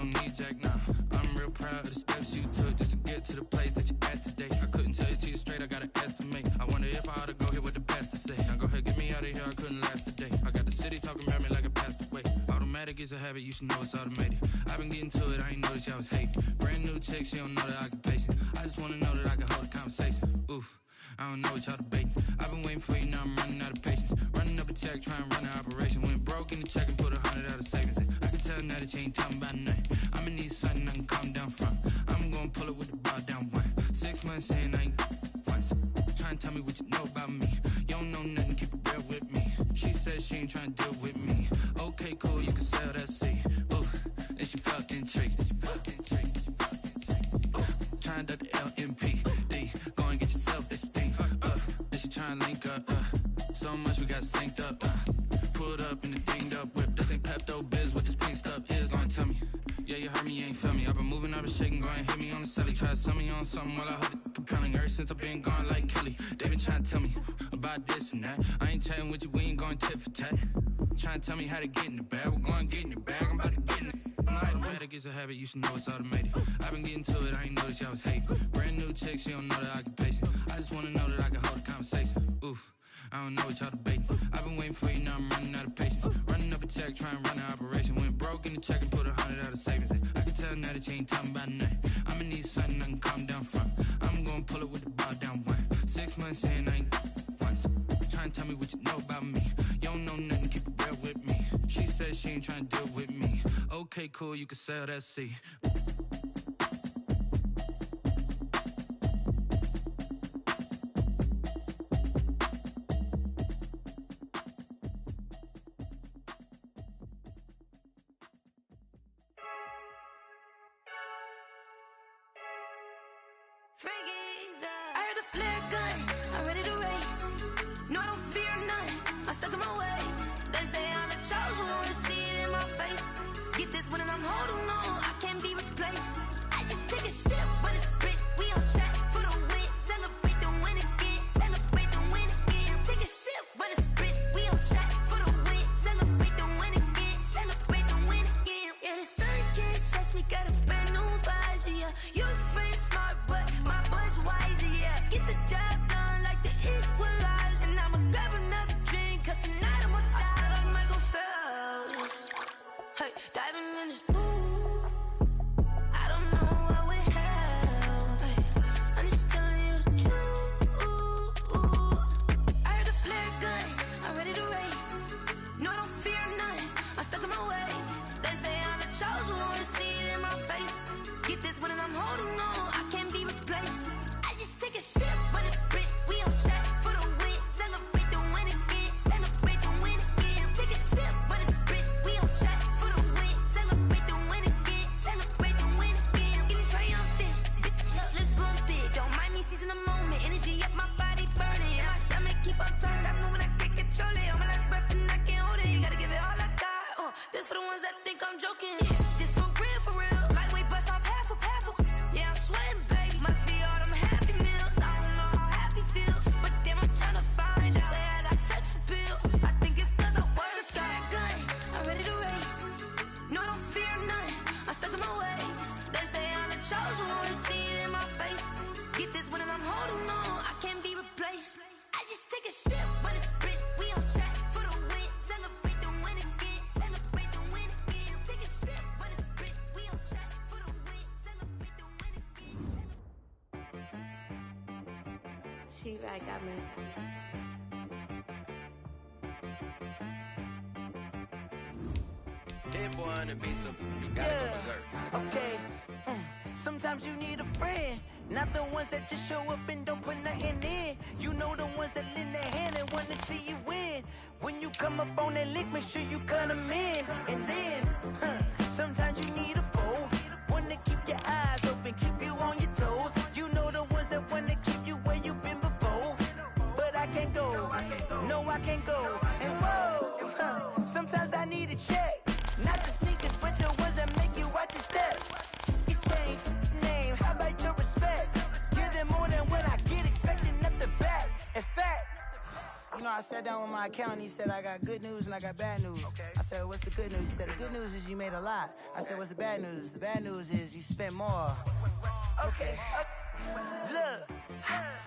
don't need Jack now. I'm real proud of the steps you took just to get to the place that you're at today. I couldn't tell it to you straight, I gotta estimate. I wonder if I ought to go here with the best to say. Now go ahead, get me out of here, I couldn't last a day. I got the city talking about me like I passed away. Automatic is a habit, you should know it's automated. I've been getting to it, I ain't noticed y'all was hating. Brand new chick, she don't know the occupation. I just wanna know that I can hold a conversation. Oof, I don't know what y'all debating. I've been waiting for you, now I'm running out of patience. Running up a check, trying to run an operation. Went broke in the check and put 100 out of savings in. I can tell now that you ain't talking about nothing. I'ma need something I can calm down from. I'm gonna pull it with the bar down one. 6 months in, I ain't once. Trying to tell me what you know about me. You don't know nothing, keep it real with me. She said she ain't trying to deal with me. Okay, cool, you can sell that seed. Ooh, and she felt intrigued. Trying to duck the LMPD. Go and get yourself esteem. And she trying to link up. So much we got synced up. Pulled up in the dinged up whip. This ain't Pepto Biz, what this pink stuff is. Long tell me. Yeah, you heard me, you ain't feel me. I've been moving, I've been shaking, go and hit me on the celly. Try to sell me on something while I hold it compelling. Ever since I've been gone like Kelly, they been trying to tell me about this and that. I ain't chatting with you, we ain't going tit for tat. Trying to tell me how to get in the bag. We're going to get in the bag, I'm about to get in it. Automatic is a habit, you should know it's automated. I've been getting to it, I ain't noticed y'all was hating. Brand new chick, she don't know the occupation. I just wanna know that I can hold a conversation. Oof, I don't know what y'all debating. I've been waiting for you, now I'm running out of patience. Running up a check, trying to run an operation. Went broke in the check and put 100 out of savings in. I can tell now that you ain't talking about nothing. I'ma need something I can calm down from. I'm gonna pull it with the bar down one. 6 months in, I ain't once. Trying to tell me what you know about me. You don't know nothing, keep it real with me. She said she ain't trying to deal with me. Okay, cool, you can sell that seed. She-Rag got me. That boy on the beat, so you gotta go berserk. Okay. Sometimes you need a friend, not the ones that just show up and don't put nothing in. You know the ones that lend their hand and wanna see you win. When you come up on that lick, make sure you cut them in. And then, sometimes you need a foe, one to keep your eyes open, keep you on your toes. You know the ones that wanna keep you where you've been before. But I can't go, no I can't go. And whoa, sometimes I need a check. Not the sneakers, but the ones that make you watch your step. You change name, how about your respect? Give them more than what I get, expecting nothing back. In fact, you know, I sat down with my accountant, he said I got good news and I got bad news. I said said, what's the good news? He said, the good news is you made a lot. I said, what's the bad news? The bad news is you spent more. Okay. Look,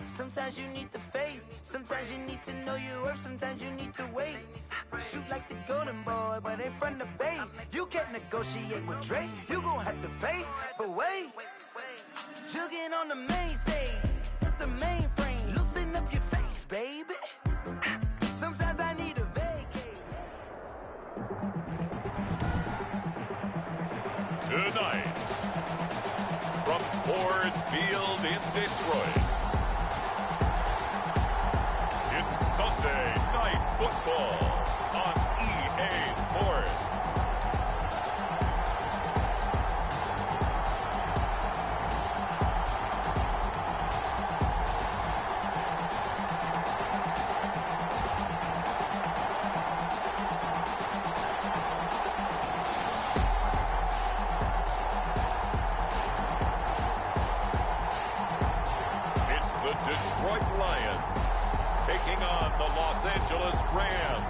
sometimes you need the faith. Sometimes you need to know your worth. Sometimes you need to wait. Shoot like the golden boy, but in front of Bay. You can't negotiate with Drake. You gon' have to pay. But wait, jugging on the main stage, the mainframe. Loosen up your face, baby. Sometimes I need a vacate. Tonight, from Ford Field in Detroit, it's Sunday Night Football on EA Sports. Detroit Lions taking on the Los Angeles Rams.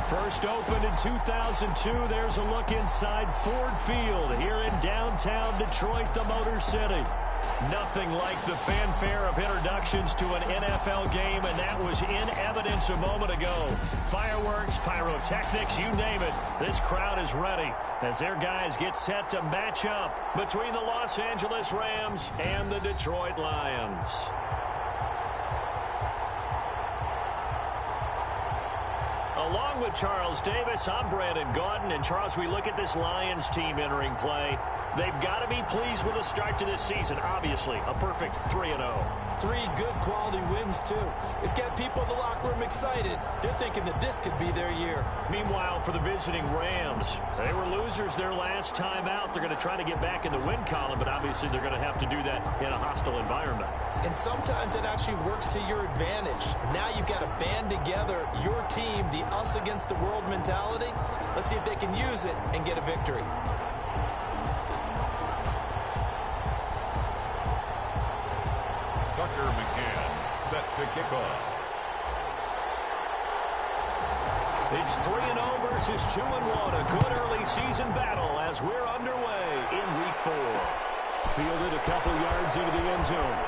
First opened in 2002, there's a look inside Ford Field here in downtown Detroit, the Motor City. Nothing like the fanfare of introductions to an NFL game, and that was in evidence a moment ago. Fireworks, pyrotechnics, you name it. This crowd is ready as their guys get set to match up between the Los Angeles Rams and the Detroit Lions. Along with Charles Davis, I'm Brandon Gaudin. And Charles, we look at this Lions team entering play. They've got to be pleased with the start to this season. Obviously, a perfect 3-0. 3 good quality wins, too. It's got people in the locker room excited. They're thinking that this could be their year. Meanwhile, for the visiting Rams, they were losers their last time out. They're going to try to get back in the win column, but obviously they're going to have to do that in a hostile environment. And sometimes it actually works to your advantage. Now you've got to band together your team, the us against the world mentality. Let's see if they can use it and get a victory. Tucker McCann set to kick off. It's 3-0 versus 2-1. A good early season battle as we're underway in Week 4. Fielded a couple yards into the end zone.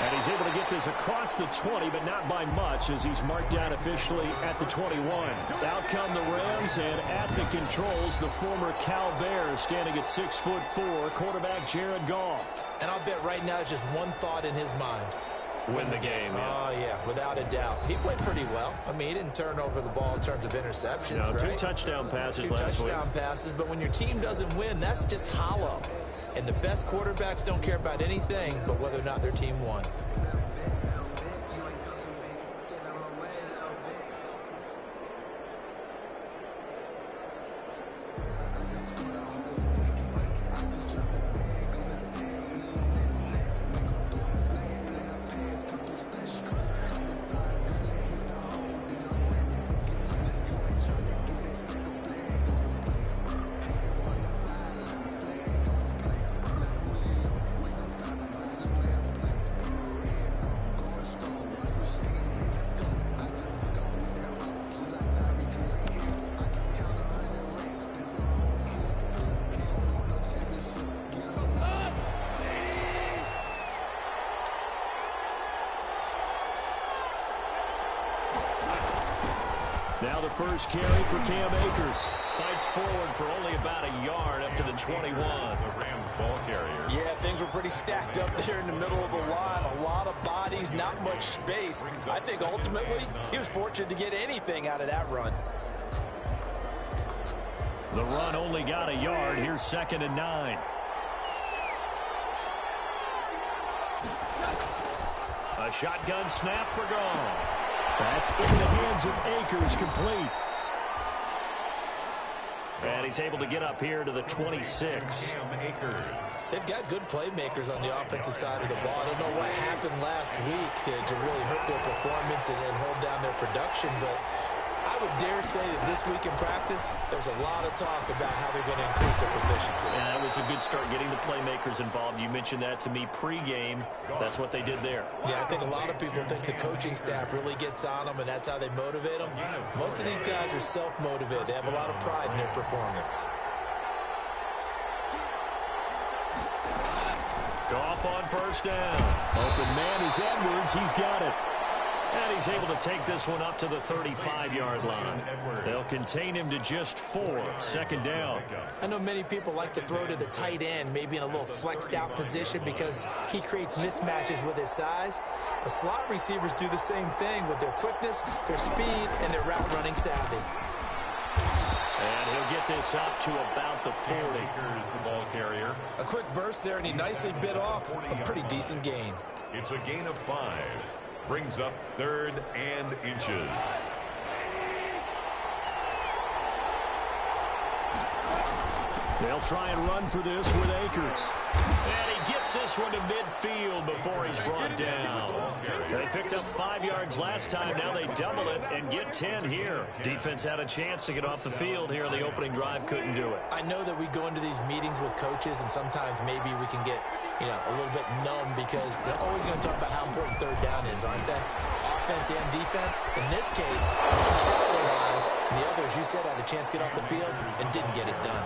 And he's able to get this across the 20, but not by much as he's marked down officially at the 21. Out come the Rams, and at the controls, the former Cal Bear standing at 6'4", quarterback Jared Goff. And I'll bet right now it's just one thought in his mind. Win the game. Oh, yeah, without a doubt. He played pretty well. I mean, he didn't turn over the ball in terms of interceptions, no, right? 2 touchdown passes Two last week. touchdown passes, but when your team doesn't win, that's just hollow. And the best quarterbacks don't care about anything but whether or not their team won. Now the first carry for Cam Akers. Fights forward for only about a yard up to the 21. The Rams ball carrier. Yeah, things were pretty stacked up there in the middle of the line. A lot of bodies, not much space. I think ultimately he was fortunate to get anything out of that run. The run only got a yard. Here's 2nd and 9. A shotgun snap for Goff. That's in the hands of Akers, complete. And he's able to get up here to the 26. They've got good playmakers on the offensive side of the ball. I don't know what happened last week to really hurt their performance and hold down their production, but I would dare say that this week in practice, there's a lot of talk about how they're going to increase their proficiency. Yeah, that was a good start getting the playmakers involved. You mentioned that to me pregame. That's what they did there. Yeah, I think a lot of people think the coaching staff really gets on them, and that's how they motivate them. Most of these guys are self-motivated. They have a lot of pride in their performance. Goff on first down. Open man is Edwards. He's got it. And he's able to take this one up to the 35-yard line. They'll contain him to just 4. Second down. I know many people like to throw to the tight end, maybe in a little flexed-out position because he creates mismatches with his size. The slot receivers do the same thing with their quickness, their speed, and their route-running savvy. And he'll get this up to about the 40. Here's the ball carrier. A quick burst there, and he nicely bit off a pretty decent gain. It's a gain of 5. Brings up 3rd and inches. They'll try and run for this with Akers. And he gets this one to midfield before he's brought down. They picked up 5 yards last time. Now they double it and get 10 here. Defense had a chance to get off the field here. The opening drive couldn't do it. I know that we go into these meetings with coaches, and sometimes maybe we can get, a little bit numb because they're always going to talk about how important 3rd down is, aren't they? Offense and defense. In this case, capitalized, and the others, you said, had a chance to get off the field and didn't get it done.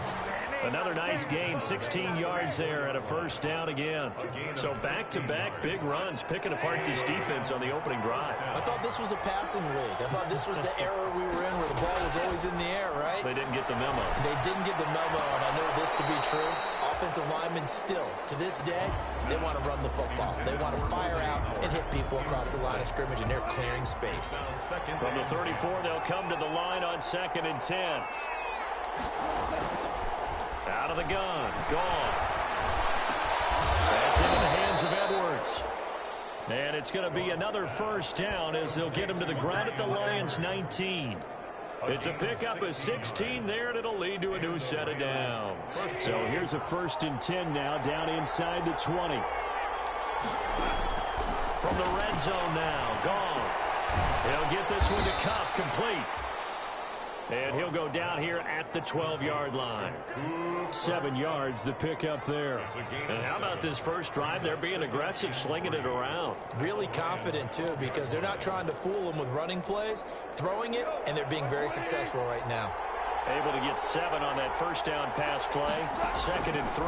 Another nice gain, 16 yards there, and a first down again. So back-to-back big runs, picking apart this defense on the opening drive. I thought this was a passing league. I thought this was the era we were in where the ball was always in the air, right? They didn't get the memo. They didn't get the memo, and I know this to be true. Offensive linemen still, to this day, they want to run the football. They want to fire out and hit people across the line of scrimmage, and they're clearing space. From the 34, they'll come to the line on 2nd and 10. Out of the gun, Goff. That's into the hands of Edwards. And it's going to be another first down as they'll get him to the ground at the Lions' 19. It's a pickup of 16 there, and it'll lead to a new set of downs. So here's a 1st and 10 now, down inside the 20. From the red zone now, Goff. He'll get this one to Cup, complete. And he'll go down here at the 12-yard line. 7 yards, the pickup there. And how about this first drive? They're being aggressive, slinging it around. Really confident, too, because they're not trying to fool them with running plays, throwing it, and they're being very successful right now. Able to get 7 on that first down pass play. 2nd and 3.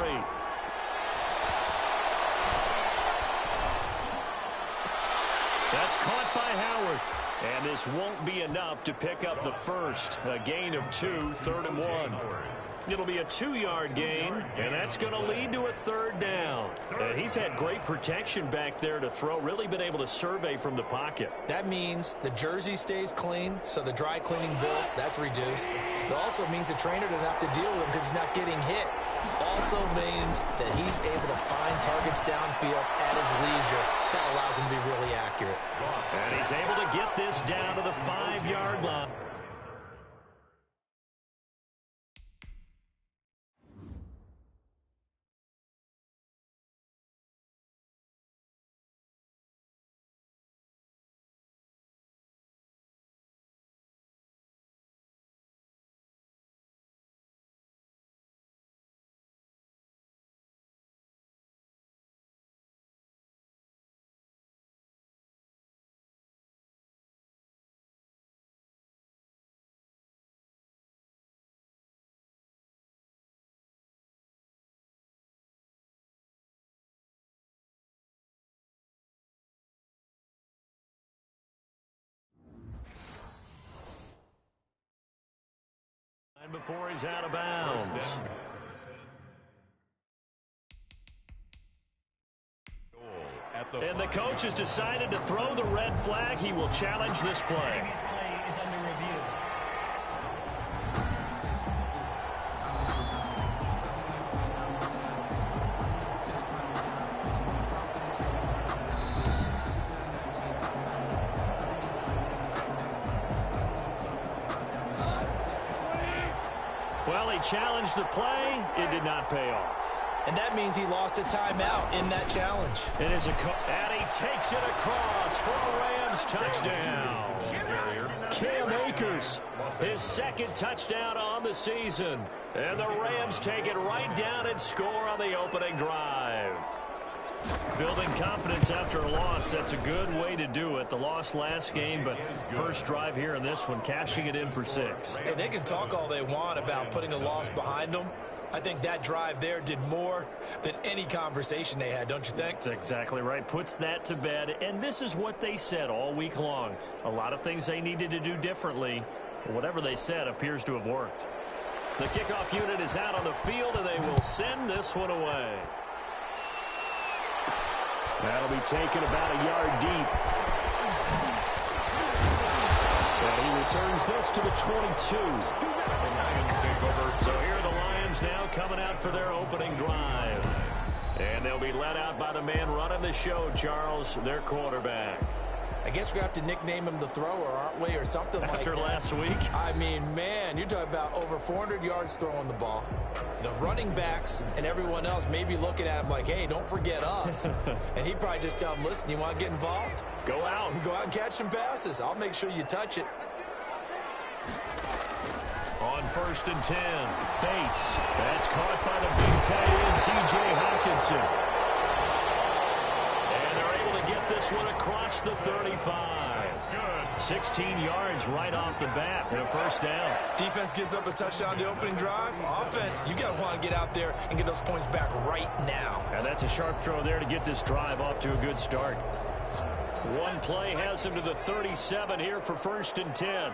That's caught by Howard. And this won't be enough to pick up the first. A gain of 2, 3rd and 1. It'll be a 2-yard gain, and that's going to lead to a 3rd down. And he's had great protection back there to throw, really been able to survey from the pocket. That means the jersey stays clean, so the dry cleaning bill, that's reduced. It also means the trainer doesn't have to deal with him because he's not getting hit. Also means that he's able to find targets downfield at his leisure. That allows him to be really accurate. And he's able to get this down to the 5-yard line. Before he's out of bounds. And the coach has decided to throw the red flag. He will challenge this play. This play is under review. Well, he challenged the play. It did not pay off. and that means he lost a timeout in that challenge. It is and he takes it across for a Rams touchdown. Cam Akers, his second touchdown on the season. And the Rams take it right down and score on the opening drive. Building confidence after a loss, that's a good way to do it. The loss last game, but first drive here in this one, cashing it in for 6. Hey, they can talk all they want about putting a loss behind them. I think that drive there did more than any conversation they had, don't you think? That's exactly right. Puts that to bed, and this is what they said all week long. A lot of things they needed to do differently. Whatever they said appears to have worked. The kickoff unit is out on the field, and they will send this one away. That'll be taken about a yard deep. And he returns this to the 22. The Lions take over. So here are the Lions now coming out for their opening drive. And they'll be led out by the man running the show, Charles, their quarterback. I guess we have to nickname him the thrower, aren't we, or something like that. After last week? I mean, man, you're talking about over 400 yards throwing the ball. The running backs and everyone else may be looking at him like, hey, don't forget us. And he'd probably just tell them, listen, you want to get involved? Go out. Go out and catch some passes. I'll make sure you touch it. On 1st and 10, Bates. That's caught by the big tight end, T.J. Hawkinson. And they're able to get this one across the 35. 16 yards right off the bat and a first down. Defense gives up a touchdown the opening drive. Offense, you got to want to get out there and get those points back right now. And that's a sharp throw there to get this drive off to a good start. One play has him to the 37 here for 1st and 10.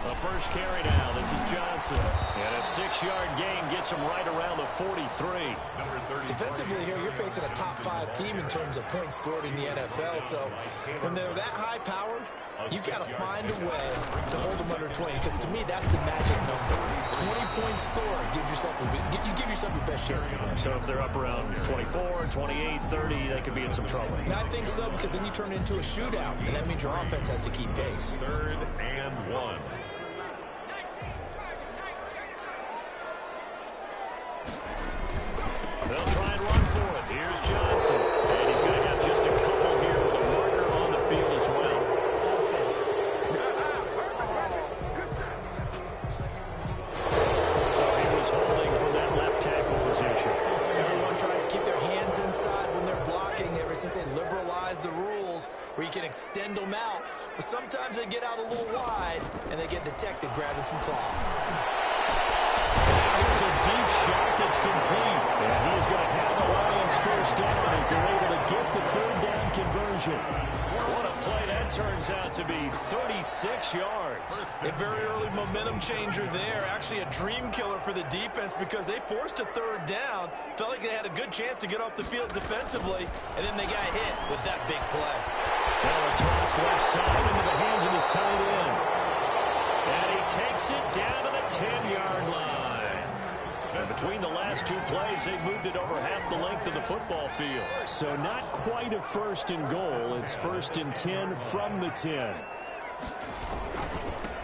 The first carry now. This is Johnson. And a 6-yard gain gets him right around the 43. Defensively here, you're facing a top 5 team in terms of points scored in the NFL. So when they're that high-powered, you've got to find a way to hold them under 20. Because to me, that's the magic number. 20-point score gives yourself you give yourself your best chance to win. So if they're up around 24, 28, 30, they could be in some trouble. I think so, because then you turn it into a shootout, and that means your offense has to keep pace. 3rd and 1. They'll try and run for it. Here's Johnson. And he's going to have just a couple here with a marker on the field as well. So he was holding from that left tackle position. Everyone tries to keep their hands inside when they're blocking ever since they liberalized the rules where you can extend them out. But sometimes they get out a little wide and they get detected grabbing some cloth. Here's a deep shot that's complete. And he is going to have the Lions first down as they're able to get the 3rd down conversion. What a play that turns out to be. 36 yards. A very early momentum changer there. Actually a dream killer for the defense because they forced a 3rd down. Felt like they had a good chance to get off the field defensively. And then they got hit with that big play. Now a toss left side into the hands of his tight end. And he takes it down to the 10-yard line. And between the last 2 plays, they've moved it over half the length of the football field. So not quite a 1st and goal. It's 1st and 10 from the 10.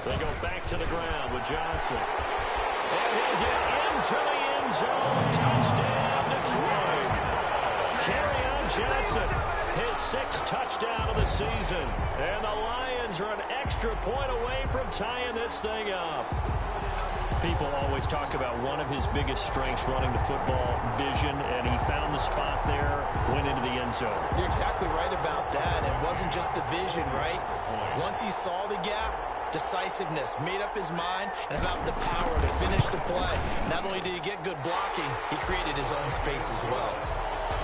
They go back to the ground with Johnson. And he'll get into the end zone. Touchdown, Detroit. Kerryon Johnson, his 6th touchdown of the season. And the Lions are an extra point away from tying this thing up. People always talk about one of his biggest strengths running the football, vision, and he found the spot there, went into the end zone. You're exactly right about that. It wasn't just the vision, right? Once he saw the gap, decisiveness, made up his mind, and about the power to finish the play. Not only did he get good blocking, he created his own space as well.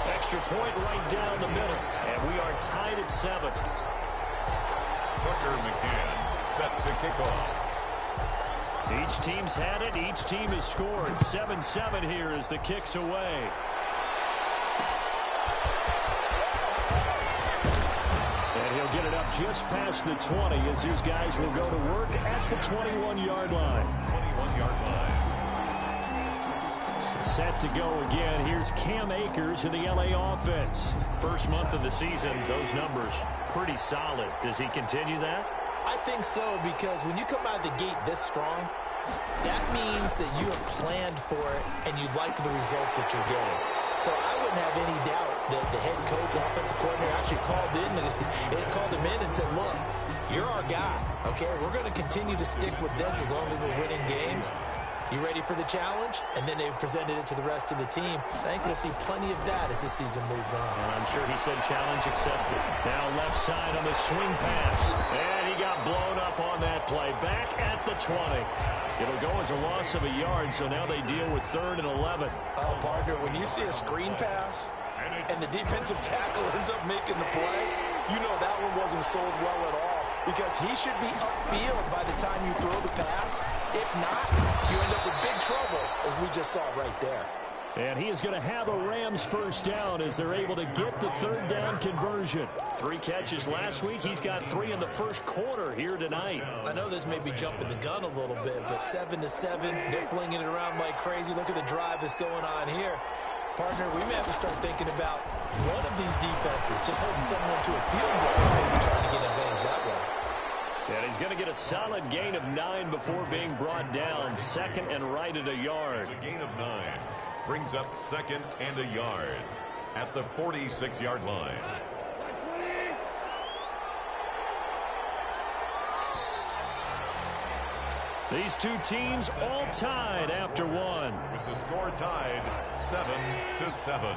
Extra point right down the middle, and we are tied at 7. Tucker McCann set to kick off. Each team's had it. Each team has scored. 7-7 here as the kick's away. And he'll get it up just past the 20 as these guys will go to work at the 21-yard line. 21-yard line. Set to go again. Here's Cam Akers in the LA offense. First month of the season, those numbers pretty solid. Does he continue that? I think so, because when you come out of the gate this strong, that means that you have planned for it and you like the results that you're getting. So I wouldn't have any doubt that the head coach, offensive coordinator, actually called him in and said, look, you're our guy, okay? We're going to continue to stick with this as long as we're winning games. You ready for the challenge? And then they presented it to the rest of the team. I think we'll see plenty of that as the season moves on. And I'm sure he said challenge accepted. Now left side on the swing pass. And he got blown up on that play. Back at the 20. It'll go as a loss of a yard, so now they deal with 3rd and 11. Oh, partner, when you see a screen pass and the defensive tackle ends up making the play, you know that one wasn't sold well at all, because he should be upfield by the time you throw the pass. If not, you end up with big trouble, as we just saw right there. And he is going to have a Rams first down as they're able to get the 3rd down conversion. 3 catches last week. He's got 3 in the first quarter here tonight. I know this may be jumping the gun a little bit, but 7-7, they're flinging it around like crazy. Look at the drive that's going on here. Partner, we may have to start thinking about one of these defenses just holding someone to a field goal and maybe trying to get advantage that way. And he's going to get a solid gain of 9 before being brought down. 2nd and right at a yard. It's a gain of 9. Brings up 2nd and a yard at the 46-yard line. These two teams all tied after 1. With the score tied 7-7.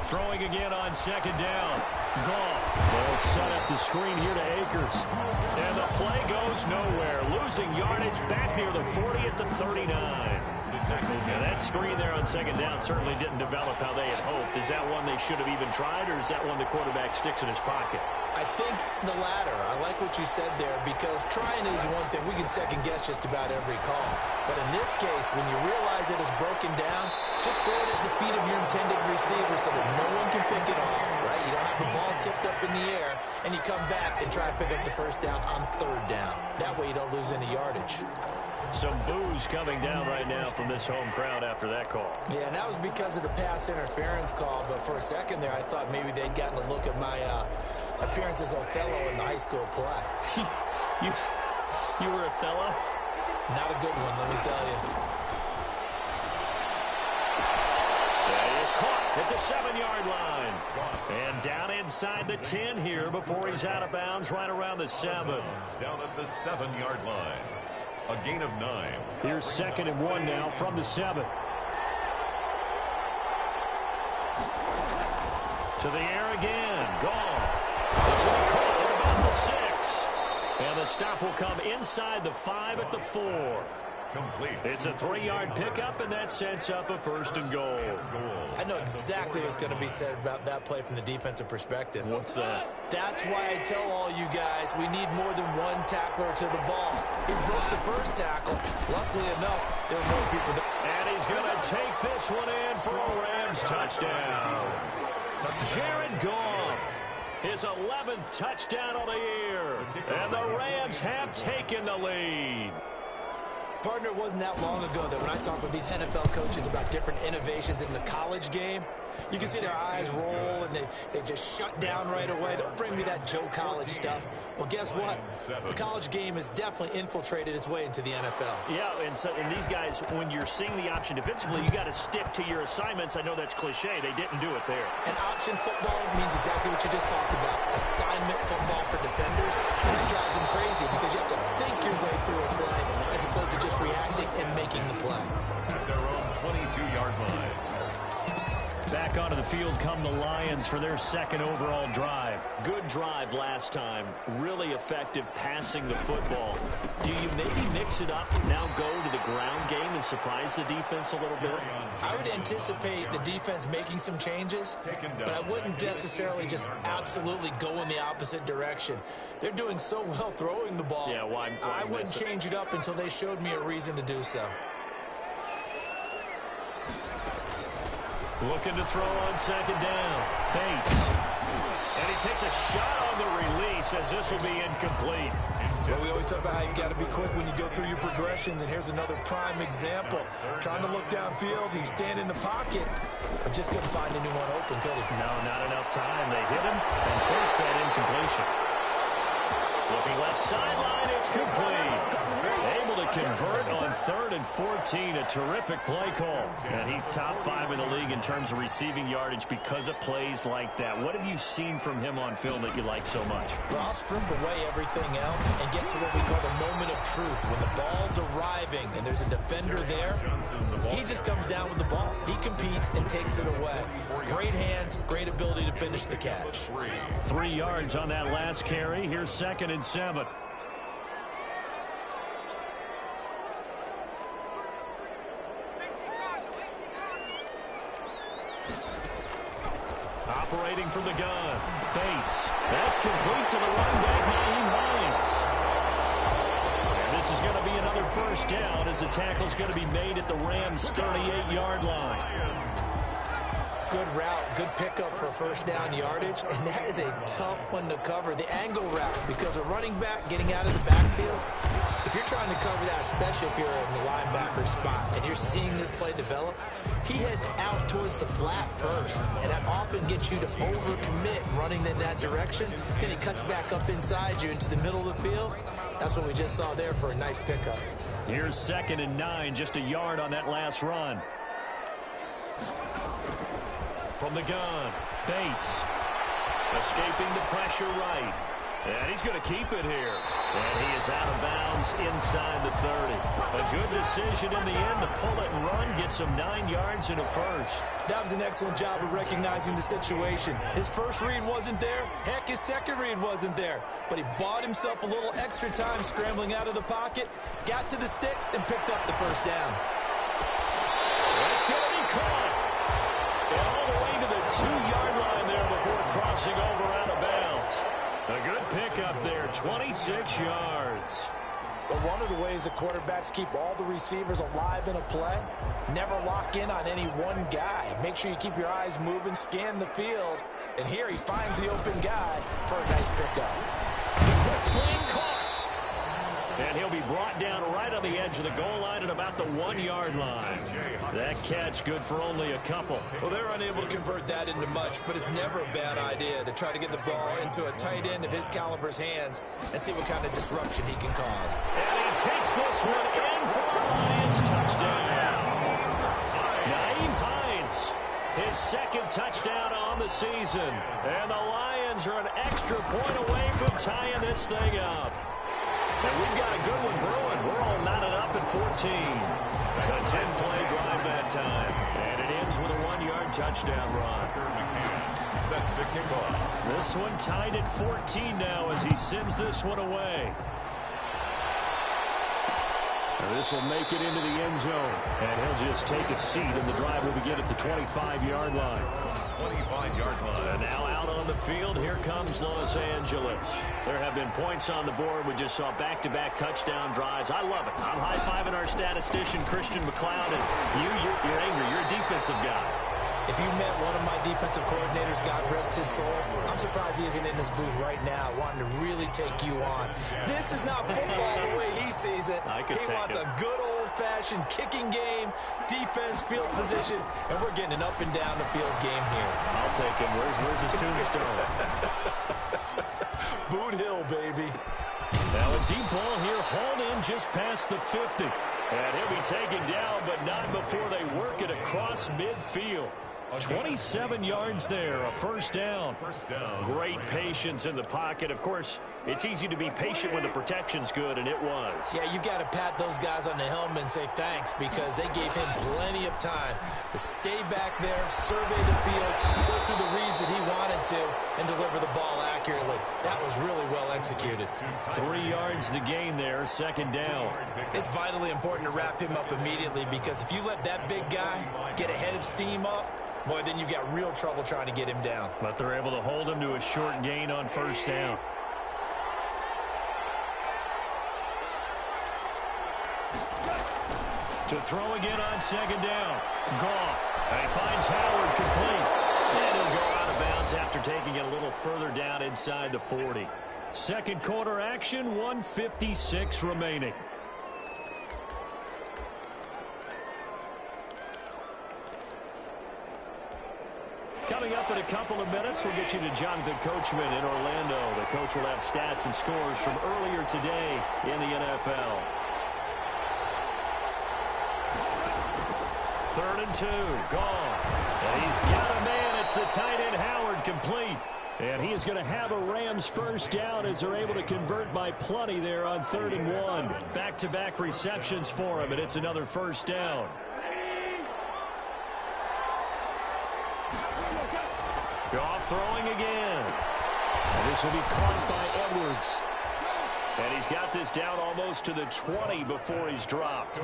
Throwing again on 2nd down. Goff. They'll set up the screen here to Akers. And the play goes nowhere. Losing yardage back near the 40 at the 39. Now that screen there on 2nd down certainly didn't develop how they had hoped. Is that one they should have even tried, or is that one the quarterback sticks in his pocket? I think the latter. I like what you said there, because trying is one thing. We can second guess just about every call. But in this case, when you realize it is broken down, just throw it at the feet of your intended receiver so that no one can pick it off, right? You don't have the ball tipped up in the air, and you come back and try to pick up the first down on 3rd down. That way you don't lose any yardage. Some boos coming down right now from this home crowd after that call. Yeah, and that was because of the pass interference call. But for a second there, I thought maybe they'd gotten a look at my appearance as Othello in the high school play. You were Othello? Not a good one, let me tell you. He is caught at the 7-yard line. And down inside the 10 here before he's out of bounds right around the 7. Down at the 7-yard line. A gain of 9. Here's 2nd and 1 now from the 7. To the air again. Goff. This will be caught at about the 6. And the stop will come inside the 5 at the 4. Complete. It's a 3-yard pickup, and that sets up a 1st and goal. I know exactly what's going to be said about that play from the defensive perspective. What's that? That's why I tell all you guys we need more than one tackler to the ball. He broke the first tackle. Luckily enough, there were more people that... And he's going to take this one in for a Rams touchdown. Jared Goff, his 11th touchdown of the year. And the Rams have taken the lead. Partner, it wasn't that long ago that when I talk with these NFL coaches about different innovations in the college game, you can see their eyes roll and they just shut down right away. Don't bring me that Joe College stuff. Well, guess what? The college game has definitely infiltrated its way into the NFL. Yeah, and these guys, when you're seeing the option defensively, you got to stick to your assignments. I know that's cliche. They didn't do it there. And option football means exactly what you just talked about. Assignment football for defenders. And that drives them crazy because you have to think your way through a play as opposed to just reacting and making the play. At their own 22-yard line. Back onto the field come the Lions for their 2nd overall drive. Good drive last time. Really effective passing the football. Do you maybe mix it up, now go to the ground game and surprise the defense a little bit? I would anticipate the defense making some changes, but I wouldn't necessarily just absolutely go in the opposite direction. They're doing so well throwing the ball. Yeah, why I wouldn't change it up until they showed me a reason to do so. Looking to throw on 2nd down. Bates. And he takes a shot on the release as this will be incomplete. Well, we always talk about how you've got to be quick when you go through your progressions, and here's another prime example. Trying to look downfield, he was standing in the pocket, but just couldn't find anyone open, could he? No, not enough time. They hit him and forced that incompletion. Looking left sideline, it's complete. Able to convert on 3rd and 14, a terrific play call. And he's top 5 in the league in terms of receiving yardage because of plays like that. What have you seen from him on film that you like so much? Well, I'll strip away everything else and get to what we call the moment of truth. When the ball's arriving and there's a defender there, he just comes down with the ball. He competes and takes it away. Great hands, great ability to finish the catch. 3 yards on that last carry. Here's 2nd and 7. Operating from the gun, Bates. That's complete to the running back, Nyheim Hines. And this is going to be another first down as the tackle's going to be made at the Rams' 38-yard line. Good route, good pickup for first down yardage, and that is a tough one to cover. The angle route, because a running back getting out of the backfield, if you're trying to cover that, especially if you're in the linebacker spot and you're seeing this play develop, he heads out towards the flat first, and that often gets you to overcommit running in that direction. Then he cuts back up inside you into the middle of the field. That's what we just saw there for a nice pickup. Here's 2nd and 9, just a yard on that last run. From the gun, Bates. Escaping the pressure right. And he's going to keep it here. And he is out of bounds inside the 30. A good decision in the end to pull it and run, get some 9 yards and a first. That was an excellent job of recognizing the situation. His first read wasn't there. Heck, his second read wasn't there. But he bought himself a little extra time scrambling out of the pocket, got to the sticks, and picked up the first down. That's going to be caught. And all the way to the 2-yard line there before crossing over out of bounds. A good pickup there, 26 yards. But one of the ways the quarterbacks keep all the receivers alive in a play, never lock in on any one guy. Make sure you keep your eyes moving, scan the field. And here he finds the open guy for a nice pickup. The quick swing caught. And he'll be brought down right on the edge of the goal line at about the 1-yard line. That catch good for only a couple. Well, they're unable to convert that into much, but it's never a bad idea to try to get the ball into a tight end of his caliber's hands and see what kind of disruption he can cause. And he takes this one in for a Lions touchdown. Nyheim Hines, his 2nd touchdown on the season. And the Lions are an extra point away from tying this thing up. And we've got a good one brewing. We're all knotted up at 14. A 10-play drive that time. And it ends with a 1-yard touchdown run. Set to kick off. This one tied at 14 now as he sends this one away. And this will make it into the end zone. And he'll just take a seat, and the drive will begin at the 25-yard line. 25-yard line. And now out on the field, here comes Los Angeles. There have been points on the board. We just saw back-to-back touchdown drives. I love it. I'm high-fiving our statistician, Christian McLeod, and you're angry. You're a defensive guy. If you met one of my defensive coordinators, God rest his soul, I'm surprised he isn't in this booth right now wanting to really take you on. This is not football the way he sees it. He wants a good old-fashioned kicking game, defense, field position, and we're getting an up and down the field game here. I'll take him. Where's his tombstone? Boot Hill, baby. Now a deep ball here, hauled in just past the 50. And he'll be taken down, but not before they work it across midfield. 27 yards there, a first down. Great patience in the pocket. Of course, it's easy to be patient when the protection's good, and it was. Yeah, you got to pat those guys on the helmet and say thanks because they gave him plenty of time to stay back there, survey the field, go through the reads that he wanted to, and deliver the ball accurately. That was really well executed. 3 yards the gain there, second down. It's vitally important to wrap him up immediately because if you let that big guy get a head of steam up, boy, then you've got real trouble trying to get him down. But they're able to hold him to a short gain on first down. To throw again on second down. Goff. And he finds Howard complete. And he'll go out of bounds after taking it a little further down inside the 40. Second quarter action, 1:56 remaining. Coming Coming up in a couple of minutes, we'll get you to Jonathan Coachman in Orlando. The coach will have stats and scores from earlier today in the NFL. 3rd and 2, Goff. And he's got a man. It's the tight end Howard, complete. And he is going to have a Rams first down as they're able to convert by plenty there on 3rd and 1. Back-to-back receptions for him, and it's another first down. Goff throwing again. And this will be caught by Edwards. And he's got this down almost to the 20 before he's dropped.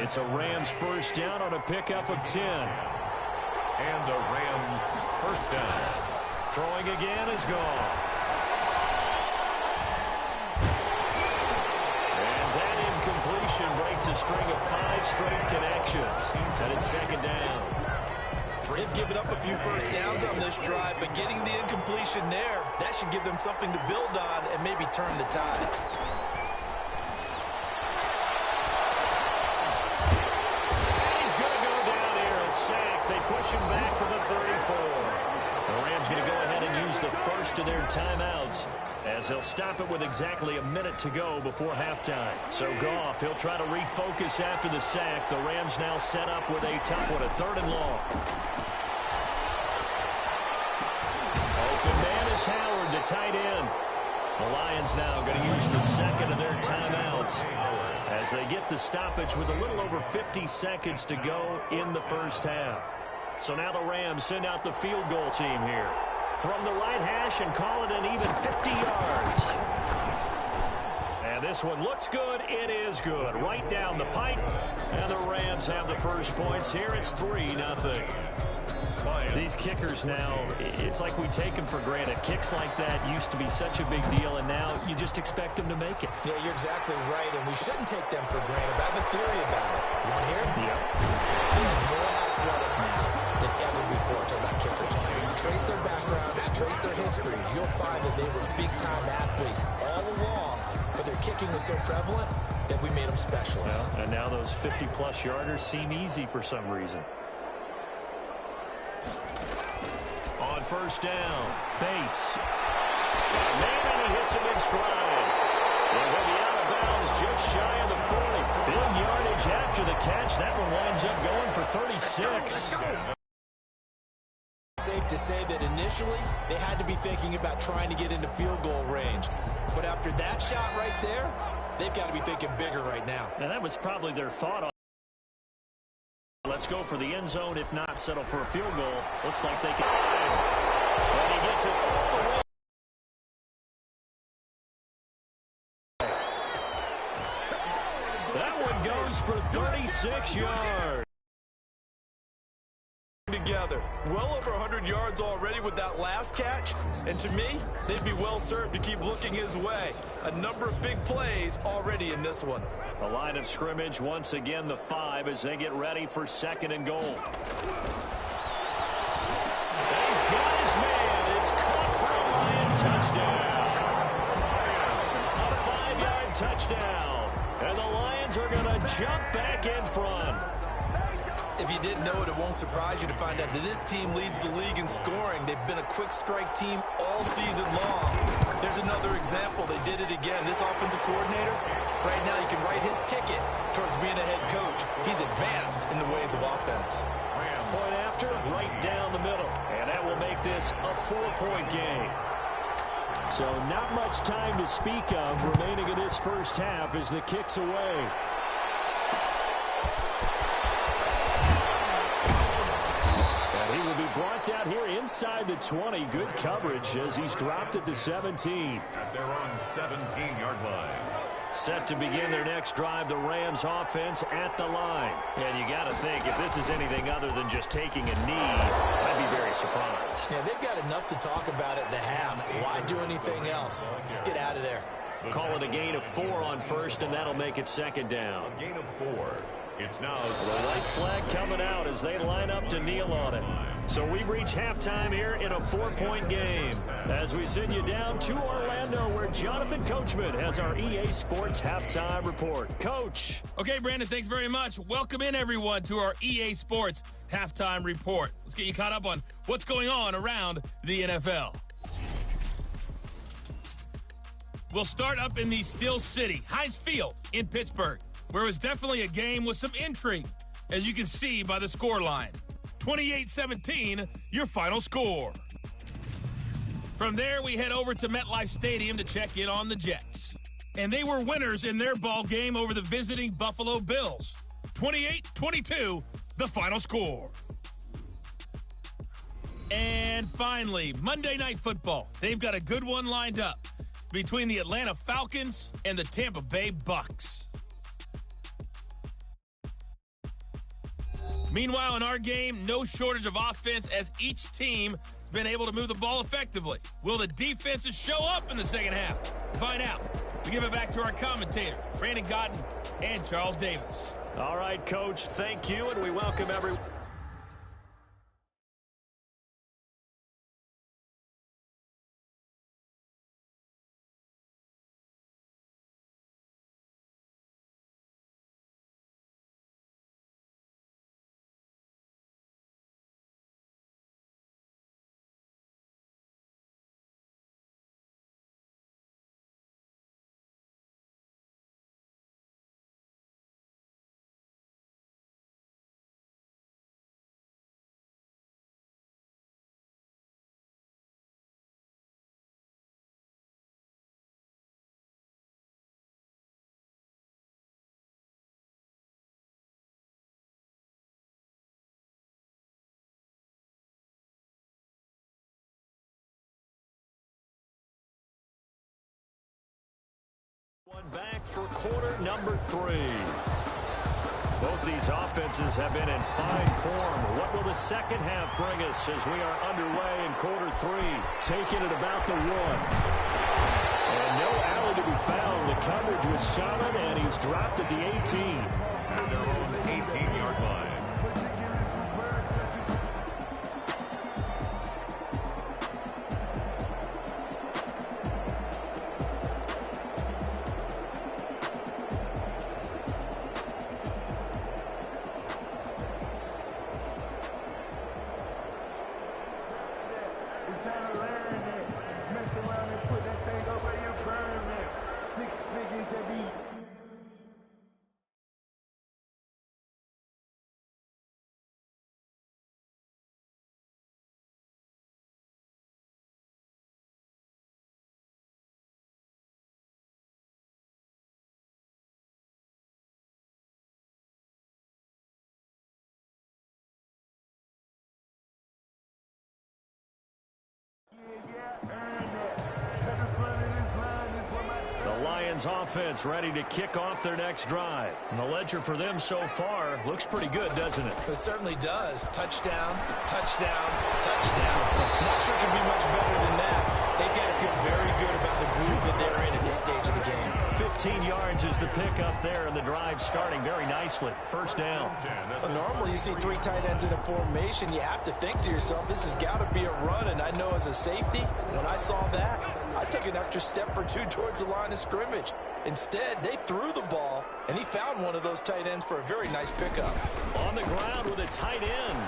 It's a Rams first down on a pickup of 10. And a Rams first down. Throwing again is Goff. And that incompletion breaks a string of 5 straight connections. And it's 2nd down. They've given up a few first downs on this drive, but getting the incompletion there, that should give them something to build on and maybe turn the tide. He's going to go down here, a sack. They push him back to the 34. The Rams going to go ahead and use the first of their timeouts as they'll stop it with exactly a minute to go before halftime. So Goff, he'll try to refocus after the sack. The Rams now set up with a tough one, a 3rd and long. Open man is Howard, the tight end. The Lions now going to use the second of their timeouts as they get the stoppage with a little over 50 seconds to go in the first half. So now the Rams send out the field goal team here from the right hash and call it an even 50 yards. And this one looks good. It is good. Right down the pipe. And the Rams have the first points here. It's 3-0. These kickers now, it's like we take them for granted. Kicks like that used to be such a big deal, and now you just expect them to make it. Yeah, you're exactly right, and we shouldn't take them for granted. I have a theory about it. You want to hear it? Yeah. They are more athletic now than ever before. Talk about kickers. Trace their backgrounds, trace their histories. You'll find that they were big-time athletes all along, but their kicking was so prevalent that we made them specialists. Well, and now those 50-plus yarders seem easy for some reason. On first down, Bates. Maybe he hits him in stride. And he'll be out of bounds just shy of the 40. Big yardage after the catch. That one winds up going for 36. Safe to say that initially they had to be thinking about trying to get into field goal range. But after that shot right there, they've got to be thinking bigger right now. And that was probably their thought on. Let's go for the end zone. If not, settle for a field goal. Looks like they can. And he gets it all the way. That one goes for 36 yards. Together. Well over 100 yards already with that last catch. And to me, they'd be well served to keep looking his way. A number of big plays already in this one. The line of scrimmage, once again, the 5 as they get ready for 2nd and goal. He's got his man. It's caught for a Lion touchdown. A 5-yard touchdown. And the Lions are going to jump back in front. If you didn't know it, it won't surprise you to find out that this team leads the league in scoring. They've been a quick strike team all season long. There's another example. They did it again. This offensive coordinator, right now you can write his ticket towards being a head coach. He's advanced in the ways of offense. Point after, right down the middle. And that will make this a 4-point game. So not much time to speak of remaining in this first half as the kick's away. He will be brought out here inside the 20. Good coverage as he's dropped at the 17. They're on 17-yard line. Set to begin their next drive, the Rams offense at the line. And you got to think, if this is anything other than just taking a knee, I'd be very surprised. Yeah, they've got enough to talk about at the half. Why do anything else? Just get out of there. Call it a gain of 4 on first, and that'll make it 2nd down. A gain of 4. It's now The white flag coming out as they line up to kneel on it. So we've reached halftime here in a 4-point game. As we send you down to Orlando, where Jonathan Coachman has our EA Sports halftime report. Coach. Okay, Brandon, thanks very much. Welcome in, everyone, to our EA Sports halftime report. Let's get you caught up on what's going on around the NFL. We'll start up in the Steel City, Heinz Field in Pittsburgh, where it was definitely a game with some intrigue, as you can see by the scoreline. 28-17, your final score. From there, we head over to MetLife Stadium to check in on the Jets. And they were winners in their ball game over the visiting Buffalo Bills. 28-22, the final score. And finally, Monday Night Football. They've got a good one lined up between the Atlanta Falcons and the Tampa Bay Bucks. Meanwhile, in our game, no shortage of offense as each team has been able to move the ball effectively. Will the defenses show up in the second half? Find out. We give it back to our commentators, Brandon Godden and Charles Davis. All right, Coach, thank you, and we welcome everyone. One back for quarter number 3. Both these offenses have been in fine form. What will the second half bring us as we are underway in quarter 3? Taking it about the 1. And no alley to be found. The coverage was solid, and he's dropped at the 18. At their own 18-yard line. The Lions offense ready to kick off their next drive. And the ledger for them so far looks pretty good, doesn't it? It certainly does. Touchdown, touchdown, touchdown. Not sure it can be much better than that. They've got to feel very good about the groove that they're in at this stage of the game. 15 yards is the pickup there, and the drive starting very nicely. First down. Normally, you see 3 tight ends in a formation. You have to think to yourself, this has got to be a run. And I know as a safety, when I saw that, I took an extra step or 2 towards the line of scrimmage. Instead, they threw the ball, and he found one of those tight ends for a very nice pickup. On the ground with a tight end.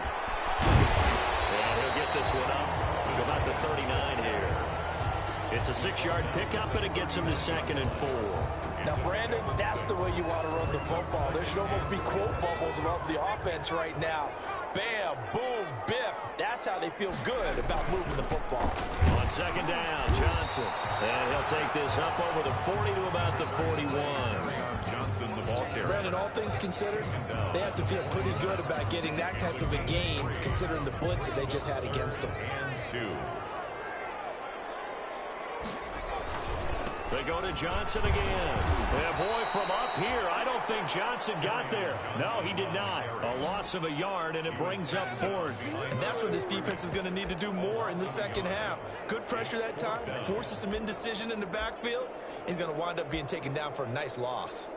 And he'll get this one up to about the 39 here. It's a 6-yard pickup, and it gets him to 2nd and 4. Now, Brandon, that's the way you want to run the football. There should almost be quote bubbles above the offense right now. Bam, boom, biff. That's how they feel good about moving the football. On 2nd down, Johnson. And he'll take this up over the 40 to about the 41. Johnson, the ball carrier. Brandon, all things considered, they have to feel pretty good about getting that type of a game, considering the blitz that they just had against them. And 2. They go to Johnson again. And boy, from up here, I don't think Johnson got there. No, he did not. A loss of a yard, and it brings up 4th. And that's what this defense is going to need to do more in the second half. Good pressure that time, forces some indecision in the backfield. He's going to wind up being taken down for a nice loss.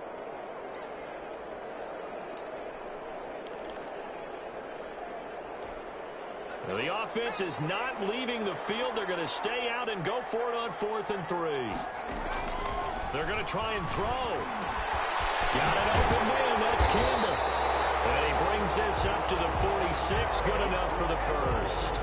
Well, the offense is not leaving the field. They're going to stay out and go for it on 4th and 3. They're going to try and throw. Got an open man. That's Campbell. And he brings this up to the 46. Good enough for the first.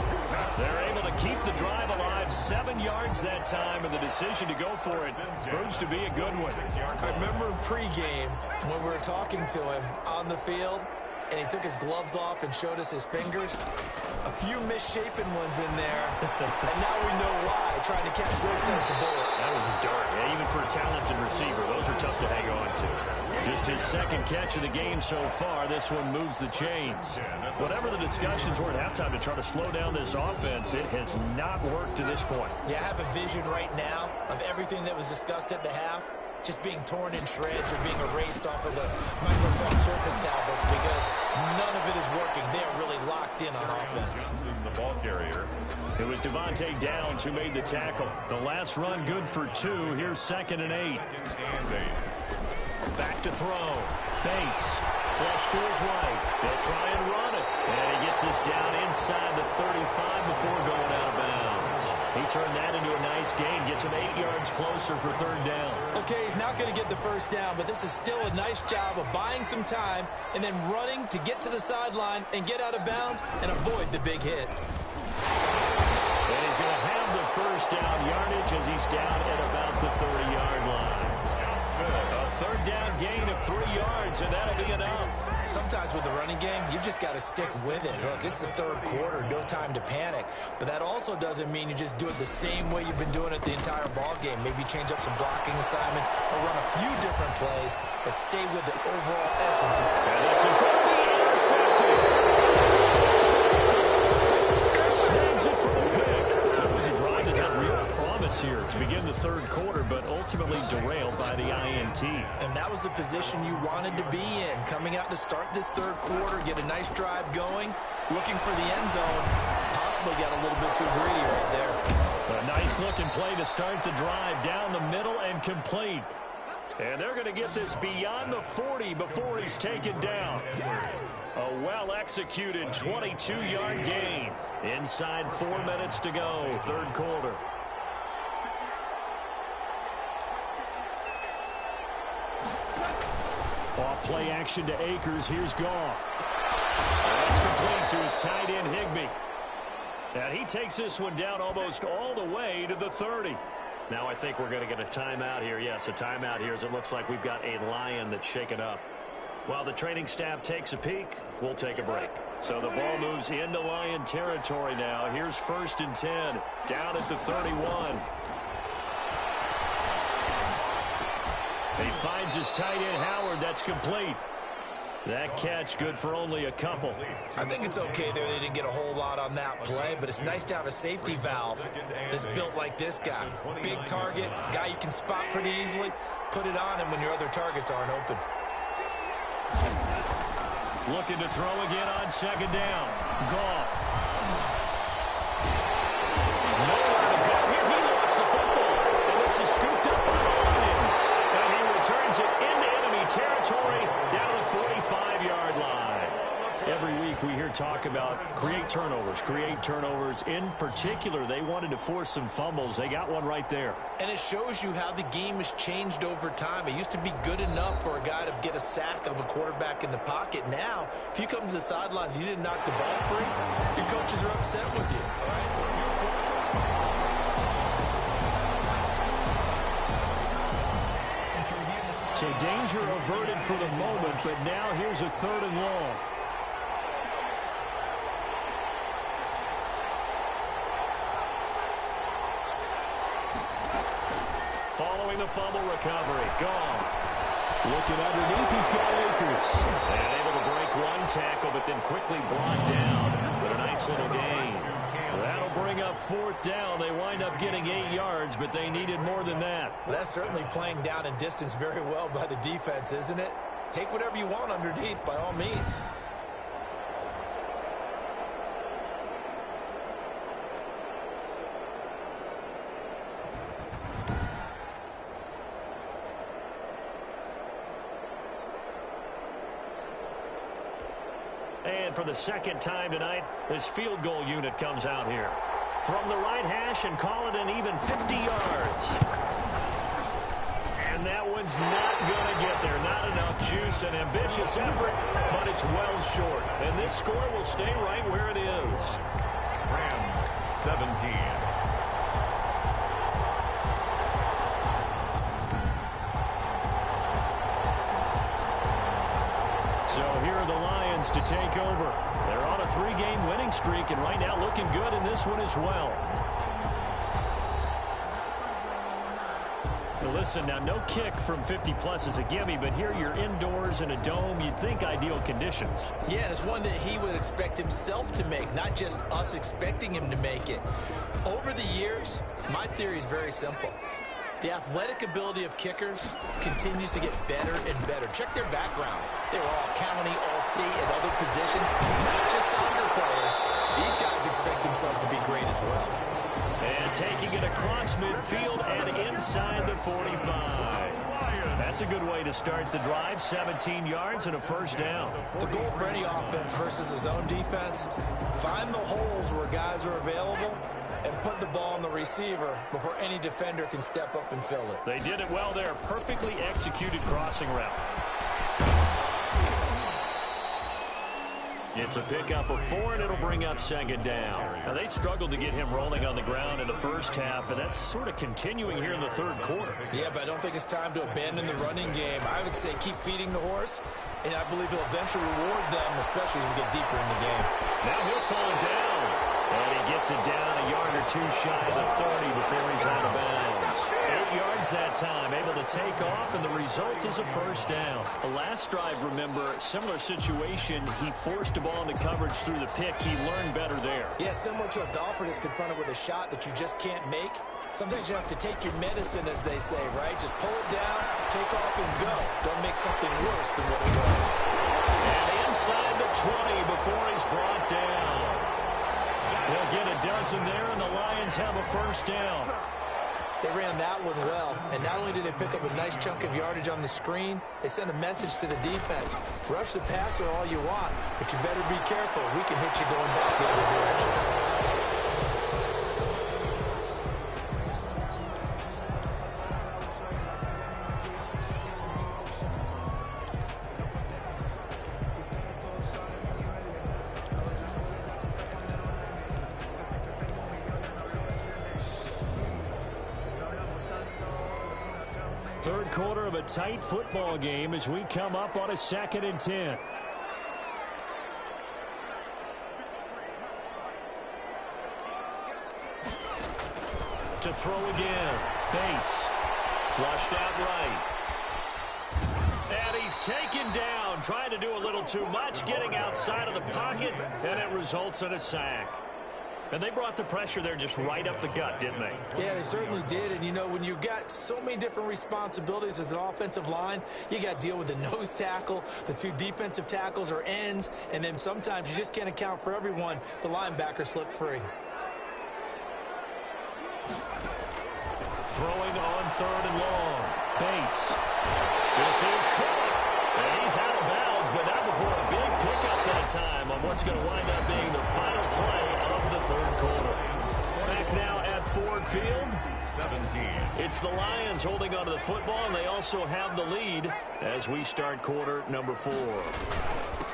They're able to keep the drive alive. 7 yards that time, and the decision to go for it proves to be a good one. I remember pregame when we were talking to him on the field, and he took his gloves off and showed us his fingers. A few misshapen ones in there, and now we know why, trying to catch those types of bullets. That was a dart. Yeah, even for a talented receiver, those are tough to hang on to. Just his second catch of the game so far. This one moves the chains. Whatever the discussions were at halftime to try to slow down this offense, it has not worked to this point. Yeah, I have a vision right now of everything that was discussed at the half just being torn in shreds or being erased off of the Microsoft Surface tablets because none of it is working. They are really locked in on offense. The ball carrier. It was Devontae Downs who made the tackle. The last run good for 2. Here's 2nd and 8. Back to throw. Bates. Flush to his right. They'll try and run it. And he gets this down inside the 35 before going out of bounds. He turned that into a nice gain. Gets him 8 yards closer for 3rd down. Okay, he's not going to get the first down, but this is still a nice job of buying some time and then running to get to the sideline and get out of bounds and avoid the big hit. And he's going to have the first down yardage as he's down at about the 30-yard line. A 3rd down gain of 3 yards, and that'll be enough. Sometimes with the running game, you've just got to stick with it. Look, it's the 3rd quarter, no time to panic. But that also doesn't mean you just do it the same way you've been doing it the entire ball game. Maybe change up some blocking assignments or run a few different plays, but stay with the overall essence. And this is going to be intercepted. Snags it for the pick. That was a drive that had real promise here to begin the 3rd quarter, but ultimately derailed by the INT. And that was the position you wanted to be in, coming out to start this 3rd quarter, get a nice drive going, looking for the end zone. Possibly got a little bit too greedy right there. A nice-looking play to start the drive down the middle and complete. And they're going to get this beyond the 40 before he's taken down. A well-executed 22-yard gain. Inside 4 minutes to go, 3rd quarter. Off play action to Akers. Here's Goff. And that's complete to his tight end, Higbee. And he takes this one down almost all the way to the 30. Now I think we're going to get a timeout here. Yes, a timeout here as it looks like we've got a Lion that's shaken up. While the training staff takes a peek, we'll take a break. So the ball moves into Lion territory now. Here's 1st and 10, down at the 31. He finds his tight end, Howard. That's complete. That catch good for only a couple. I think it's okay there. They didn't get a whole lot on that play, but it's nice to have a safety valve that's built like this guy. Big target, guy you can spot pretty easily. Put it on him when your other targets aren't open. Looking to throw again on 2nd down. Goff. Nowhere to go here. He lost the football. And this is scooped up by the Lions. And he returns it into enemy territory down the 45-yard line. Every week we hear talk about create turnovers. In particular, they wanted to force some fumbles. They got one right there. And it shows you how the game has changed over time. It used to be good enough for a guy to get a sack of a quarterback in the pocket. Now, if you come to the sidelines and you didn't knock the ball free, your coaches are upset with you. All right, so if you're a quarterback. So danger averted for the moment, but now here's a 3rd and long. Following the fumble recovery, Goff. Looking underneath, he's got Akers. And able to break one tackle, but then quickly brought down. But a nice little gain. That'll bring up 4th down. They wind up getting 8 yards, but they needed more than that. Well, that's certainly playing down in distance very well by the defense, isn't it? Take whatever you want underneath, by all means. And And for the second time tonight, this field goal unit comes out here. From the right hash and call it an even 50 yards. And that one's not going to get there. Not enough juice and ambitious effort, but it's well short. And this score will stay right where it is. Rams 17. So here are the Lions to take over. They're on a 3-game winning streak, and right now looking good in this one as well. Now listen, now no kick from 50-plus is a gimme, but here you're indoors in a dome. You'd think ideal conditions. Yeah, and it's one that he would expect himself to make, not just us expecting him to make it. Over the years, my theory is very simple. The athletic ability of kickers continues to get better and better. Check their backgrounds. They were all county, all state, at other positions, not just soccer players. These guys expect themselves to be great as well. And taking it across midfield and inside the 45. That's a good way to start the drive. 17 yards and a first down. The goal for any offense versus his own defense, find the holes where guys are available and put the ball on the receiver before any defender can step up and fill it. They did it well there. Perfectly executed crossing route. It's a pickup of 4, and it'll bring up second down. Now, they struggled to get him rolling on the ground in the first half, and that's sort of continuing here in the third quarter. Yeah, but I don't think it's time to abandon the running game. I would say keep feeding the horse, and I believe he'll eventually reward them, especially as we get deeper in the game. Now he'll pull it down. And he gets it down a yard or two shy of the 30 before he's out of bounds. 8 yards that time, able to take off, and the result is a first down. The last drive, remember, similar situation. He forced the ball into coverage through the pick. He learned better there. Yeah, similar to a golfer that's confronted with a shot that you just can't make. Sometimes you have to take your medicine, as they say, right? Just pull it down, take off, and go. Don't make something worse than what it was. And inside the 20 before he's brought down. They'll get a dozen there, and the Lions have a first down. They ran that one well, and not only did they pick up a nice chunk of yardage on the screen, they sent a message to the defense. Rush the passer all you want, but you better be careful. We can hit you going back the other direction. Third quarter of a tight football game as we come up on a 2nd and 10. To throw again. Bates. Flushed out right. And he's taken down, trying to do a little too much, getting outside of the pocket, and it results in a sack. And they brought the pressure there just right up the gut, didn't they? Yeah, they certainly did. And, you know, when you've got so many different responsibilities as an offensive line, you got to deal with the nose tackle, the 2 defensive tackles or ends, and then sometimes you just can't account for everyone. The linebacker slipped free. Throwing on 3rd and long. Bates. This is caught. And he's out of bounds, but not before a big pickup that time on what's going to wind up being the final play of the third quarter. Back now at Ford Field. 17. It's the Lions holding onto the football, and they also have the lead as we start quarter number 4.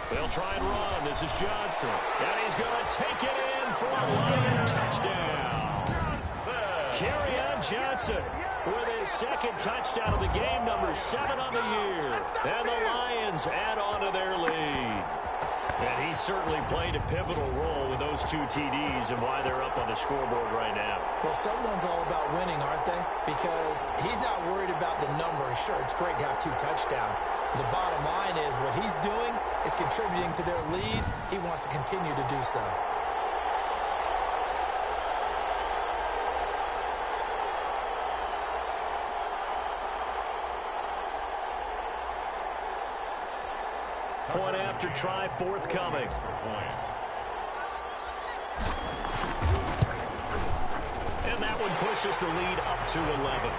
They'll try and run. This is Johnson. And he's going to take it in for a Lion touchdown. Kerryon Johnson with his 2nd touchdown of the game, number 7 on the year. And the Lions add on to their lead. And he certainly played a pivotal role with those 2 TDs and why they're up on the scoreboard right now. Well, someone's all about winning, aren't they? Because he's not worried about the number. Sure, it's great to have 2 touchdowns. But the bottom line is what he's doing is contributing to their lead. He wants to continue to do so. Point after try forthcoming. And that one pushes the lead up to 11.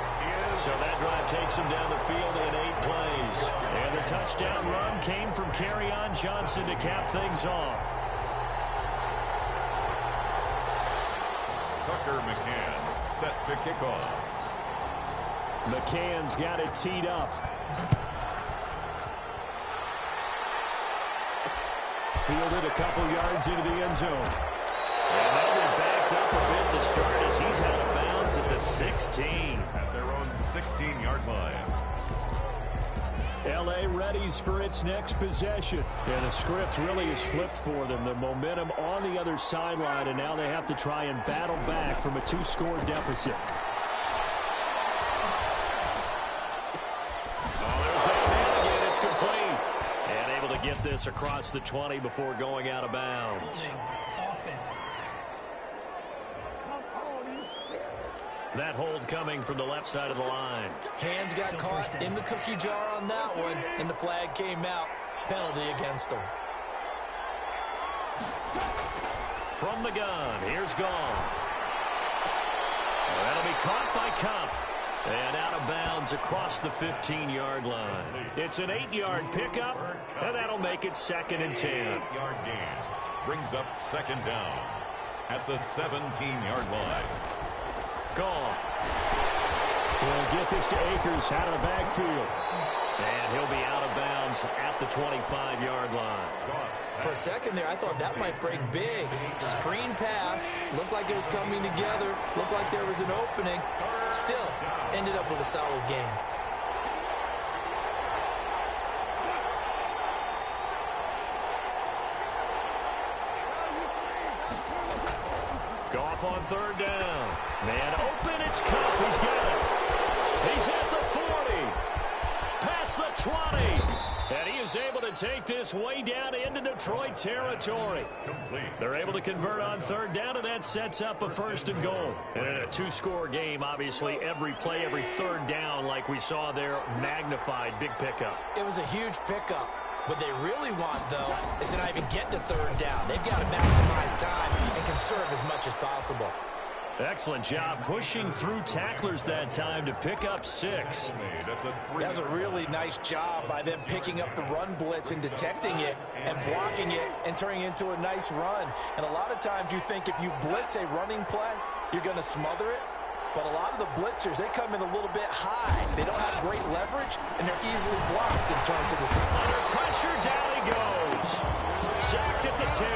So that drive takes him down the field in 8 plays. And the touchdown run came from Kerryon Johnson to cap things off. Tucker McCann set to kick off. McCann's got it teed up. Fielded a couple yards into the end zone. And they'll be backed up a bit to start as he's out of bounds at the 16. At their own 16-yard line. L.A. readies for its next possession. And the script really is flipped for them. The momentum on the other sideline, and now they have to try and battle back from a 2-score deficit. Oh, there's that man again. It's complete. And able to get this across the 20 before going out of bounds. That hold coming from the left side of the line. Hands got caught in the cookie jar on that one, and the flag came out. Penalty against him. From the gun, here's Goff. That'll be caught by Cup. And out of bounds across the 15-yard line. It's an 8-yard pickup, and that'll make it 2nd and 10. 8-yard gain brings up 2nd down at the 17-yard line. Gone. We'll get this to Akers out of the backfield. And he'll be out of bounds at the 25-yard line. For a second there, I thought that might break big. Screen pass. Looked like it was coming together. Looked like there was an opening. Still, ended up with a solid game. Goff on 3rd down. Man open, it's Cup. He's got it. He's at the 40. Past the 20. And he is able to take this way down into Detroit territory. Complete. They're able to convert on 3rd down, and that sets up a 1st and goal. And in a 2-score game, obviously, every play, every 3rd down, like we saw there, magnified. Big pickup. It was a huge pickup. What they really want, though, is to not even get to 3rd down. They've got to maximize time and conserve as much as possible. Excellent job pushing through tacklers that time to pick up 6. That was a really nice job by them picking up the run blitz and detecting it and blocking it and turning it into a nice run. And a lot of times you think if you blitz a running play, you're going to smother it. But a lot of the blitzers, they come in a little bit high. They don't have great leverage, and they're easily blocked and turned to the side. Under pressure, down he goes. Sacked at the 10.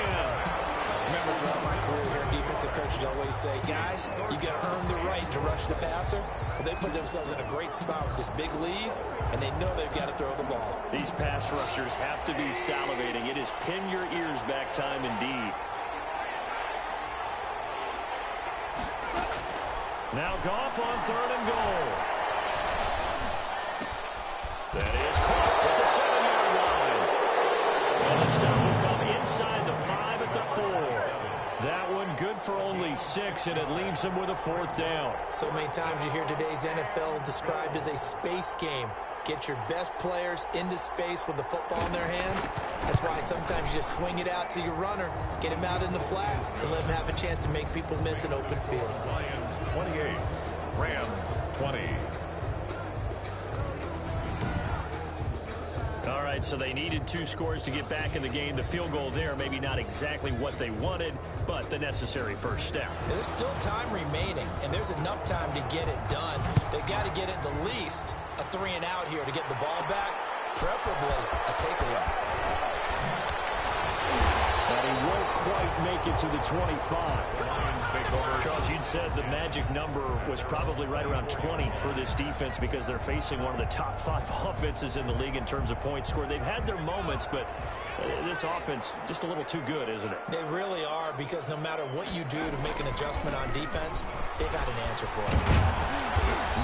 Remember, throughout my career here, defensive coaches always say, guys, you got to earn the right to rush the passer. Well, they put themselves in a great spot with this big lead, and they know they've got to throw the ball. These pass rushers have to be salivating. It is pin your ears back time indeed. Now Goff on 3rd and goal. That is caught at the 7-yard line. And the stop will come inside the 5 at the 4. That one good for only 6, and it leaves him with a 4th down. So many times you hear today's NFL described as a space game. Get your best players into space with the football in their hands. That's why sometimes you just swing it out to your runner, get him out in the flat, and let him have a chance to make people miss an open field. Lions 28, Rams 20. All right, so they needed 2 scores to get back in the game. The field goal there, maybe not exactly what they wanted, but the necessary first step. There's still time remaining, and there's enough time to get it done. They've got to get at the least a 3-and-out here to get the ball back, preferably a takeaway. But he won't quite make it to the 25. Charles, you'd said the magic number was probably right around 20 for this defense because they're facing one of the top 5 offenses in the league in terms of points scored. They've had their moments, but this offense just a little too good, isn't it? They really are, because no matter what you do to make an adjustment on defense, they've got an answer for it.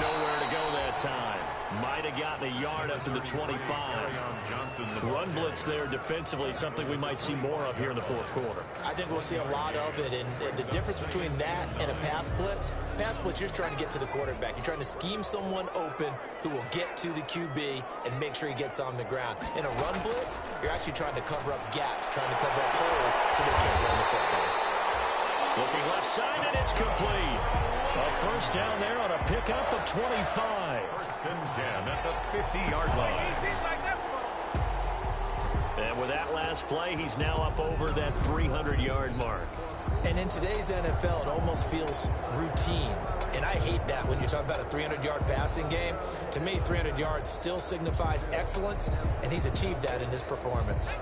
Nowhere to go that time. Might have gotten a yard up to the 25. Run blitz there defensively, something we might see more of here in the 4th quarter. I think we'll see a lot of it, and the difference between that and a pass blitz, you're just trying to get to the quarterback. You're trying to scheme someone open who will get to the QB and make sure he gets on the ground. In a run blitz, you're actually trying to cover up gaps, trying to cover up holes so they can't run the football. Looking left side, and it's complete. A first down there on a pickup of 25. First and 10 at the 50-yard line. And with that last play, he's now up over that 300-yard mark. And in today's NFL, it almost feels routine. And I hate that when you talk about a 300-yard passing game. To me, 300 yards still signifies excellence, and he's achieved that in this performance.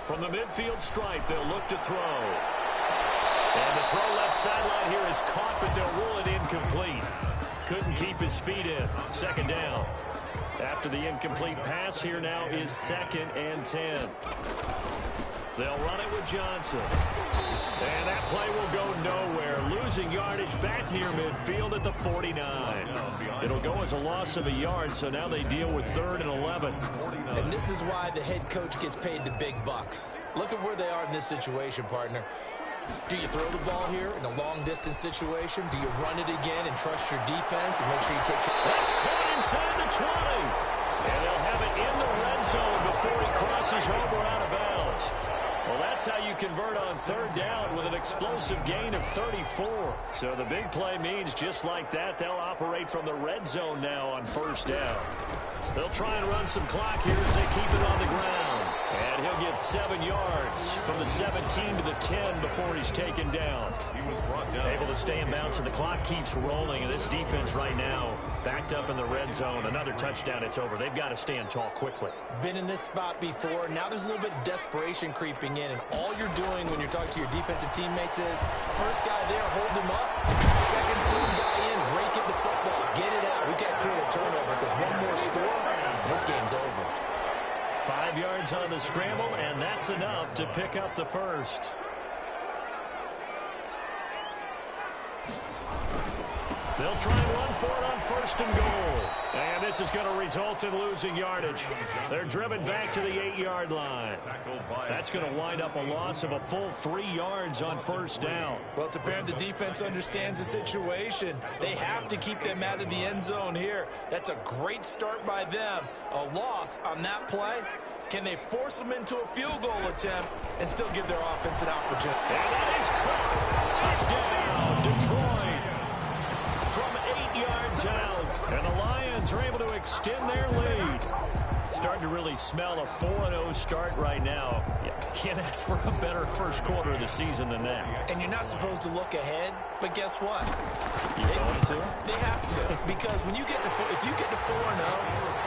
From the midfield stripe, they'll look to throw. And the throw left sideline here is caught, but they'll rule it incomplete. Couldn't keep his feet in. Second down. After the incomplete pass, here now is 2nd and 10. They'll run it with Johnson. And that play will go nowhere. Losing yardage back near midfield at the 49. It'll go as a loss of a yard, so now they deal with 3rd and 11. And this is why the head coach gets paid the big bucks. Look at where they are in this situation, partner. Do you throw the ball here in a long-distance situation? Do you run it again and trust your defense and make sure you take care? That's caught inside the 20. And they'll have it in the red zone before he crosses over out of bounds. Well, that's how you convert on 3rd down with an explosive gain of 34. So the big play means just like that, they'll operate from the red zone now on 1st down. They'll try and run some clock here as they keep it on the ground. And he'll get 7 yards from the 17 to the 10 before he's taken down. He was brought down. Able to stay in bounds, and the clock keeps rolling. And this defense right now backed up in the red zone. Another touchdown, it's over. They've got to stand tall quickly. Been in this spot before. Now there's a little bit of desperation creeping in. And all you're doing when you're talking to your defensive teammates is, first guy there, hold him up. Second, third guy in, rake at the football. Get it out. We got to create a turnover because one more score, and this game's over. 5 yards on the scramble, and that's enough to pick up the first. They'll try and run for it on 1st and goal. And this is going to result in losing yardage. They're driven back to the 8-yard line. That's going to wind up a loss of a full 3 yards on 1st down. Well, it's apparent the defense understands the situation. They have to keep them out of the end zone here. That's a great start by them. A loss on that play. Can they force them into a field goal attempt and still give their offense an opportunity? And that is caught. Touchdown, Detroit. From 8 yards out. And the Lions are able to extend their lead. Starting to really smell a 4-0 start right now. Can't ask for a better first quarter of the season than that. And you're not supposed to look ahead, but guess what? You going to? They have to, because when you get to if you get to 4-0,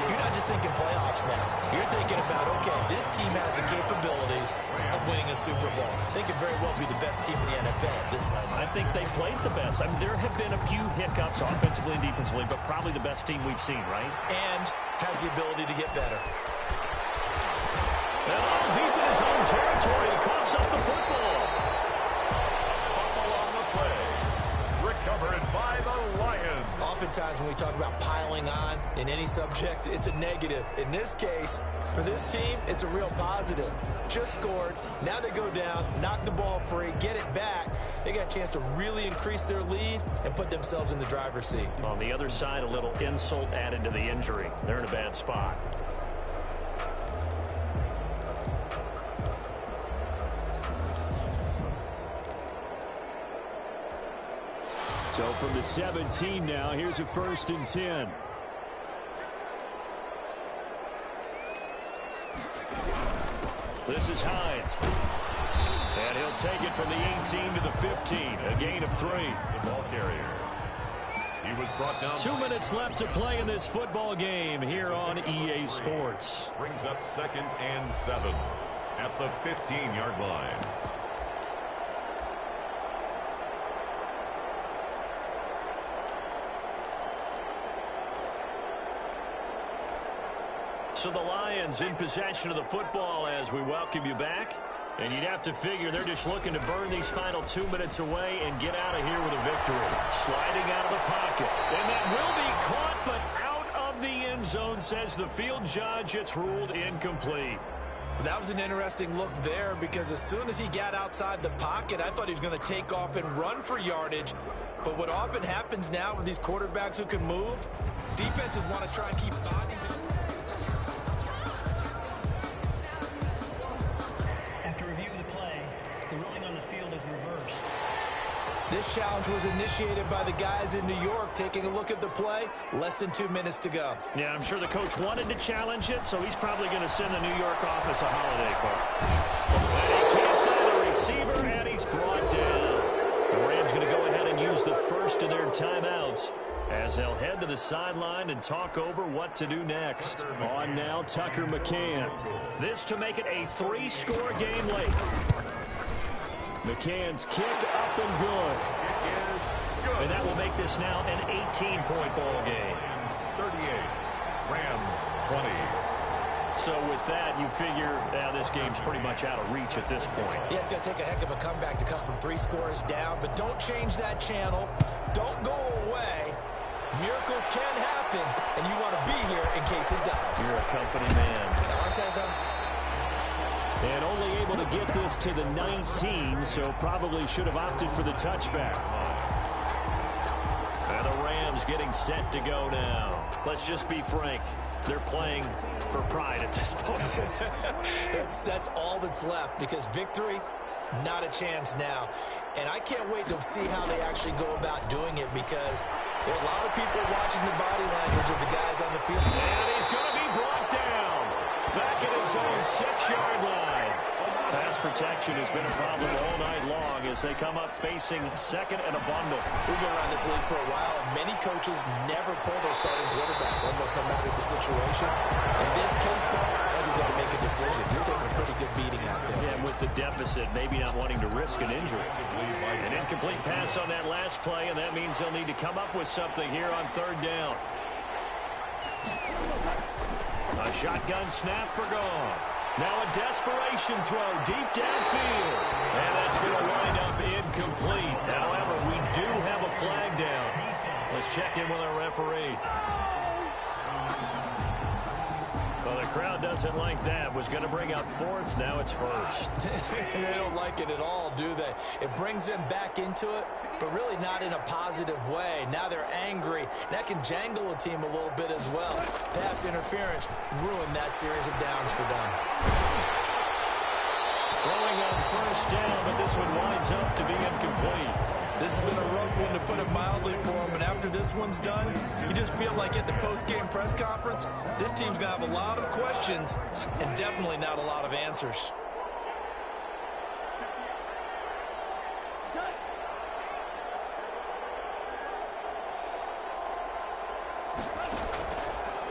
you're not just thinking playoffs now. You're thinking about, okay, this team has the capabilities of winning a Super Bowl. They could very well be the best team in the NFL at this moment. I think they played the best. I mean, there have been a few hiccups offensively and defensively, but probably the best team we've seen, right? And has the ability to get better. And all deep in his own territory, he coughs up the football. Fumble on the play. Recovered by the Lions. Oftentimes when we talk about piling on in any subject, it's a negative. In this case, for this team, it's a real positive. Just scored. Now they go down, knock the ball free, get it back. They got a chance to really increase their lead and put themselves in the driver's seat. On the other side, a little insult added to the injury. They're in a bad spot. So from the 17 now, here's a 1st and 10. This is Hines. And he'll take it from the 18 to the 15. A gain of 3. The ball carrier. He was brought down. 2 minutes left to play in this football game here on EA Sports. Brings up 2nd and 7 at the 15-yard line. So the Lions in possession of the football as we welcome you back. And you'd have to figure they're just looking to burn these final 2 minutes away and get out of here with a victory. Sliding out of the pocket. And that will be caught, but out of the end zone, says the field judge. It's ruled incomplete. That was an interesting look there because as soon as he got outside the pocket, I thought he was going to take off and run for yardage. But what often happens now with these quarterbacks who can move, defenses want to try and keep bodies in. After This challenge was initiated by the guys in New York. Taking a look at the play, less than 2 minutes to go. Yeah, I'm sure the coach wanted to challenge it, so he's probably going to send the New York office a holiday card. And he can't find the receiver, and he's brought down. The Rams going to go ahead and use the first of their timeouts as they'll head to the sideline and talk over what to do next. On now, Tucker McCann. This to make it a 3-score game late. McCann's kick up and good. And that will make this now an 18-point ball game. 38, Rams 20. So with that, you figure this game's pretty much out of reach at this point. Yeah, it's going to take a heck of a comeback to come from 3 scores down, but don't change that channel. Don't go away. Miracles can happen, and you want to be here in case it does. You're a company man. Aren't I, though? And only able to get this to the 19, so probably should have opted for the touchback. And the Rams getting set to go now. Let's just be frank. They're playing for pride at this point. That's all that's left, because victory, not a chance now. And I can't wait to see how they actually go about doing it, because there are a lot of people watching the body language of the guys on the field. And he's going to be brought down back at his own 6-yard line. Pass protection has been a problem all night long as they come up facing second and a bundle. We've been around this league for a while, and many coaches never pull their starting quarterback, almost no matter the situation. In this case, though, I think he's got to make a decision. He's taking a pretty good beating out there. Yeah, and with the deficit, maybe not wanting to risk an injury. An incomplete pass on that last play, and that means they'll need to come up with something here on 3rd down. A shotgun snap for Goff. Now a desperation throw deep downfield. And that's going to wind up incomplete. However, we do have a flag down. Let's check in with our referee. Well, the crowd doesn't like that. Was going to bring up 4th. Now it's 1st. They don't like it at all, do they? It brings them back into it, but really not in a positive way. Now they're angry. That can jangle a team a little bit as well. Pass interference ruined that series of downs for them. Throwing on 1st down, but this one winds up to be incomplete. This has been a rough one, to put it mildly, for him. And after this one's done, you just feel like at the post-game press conference, this team's going to have a lot of questions and definitely not a lot of answers.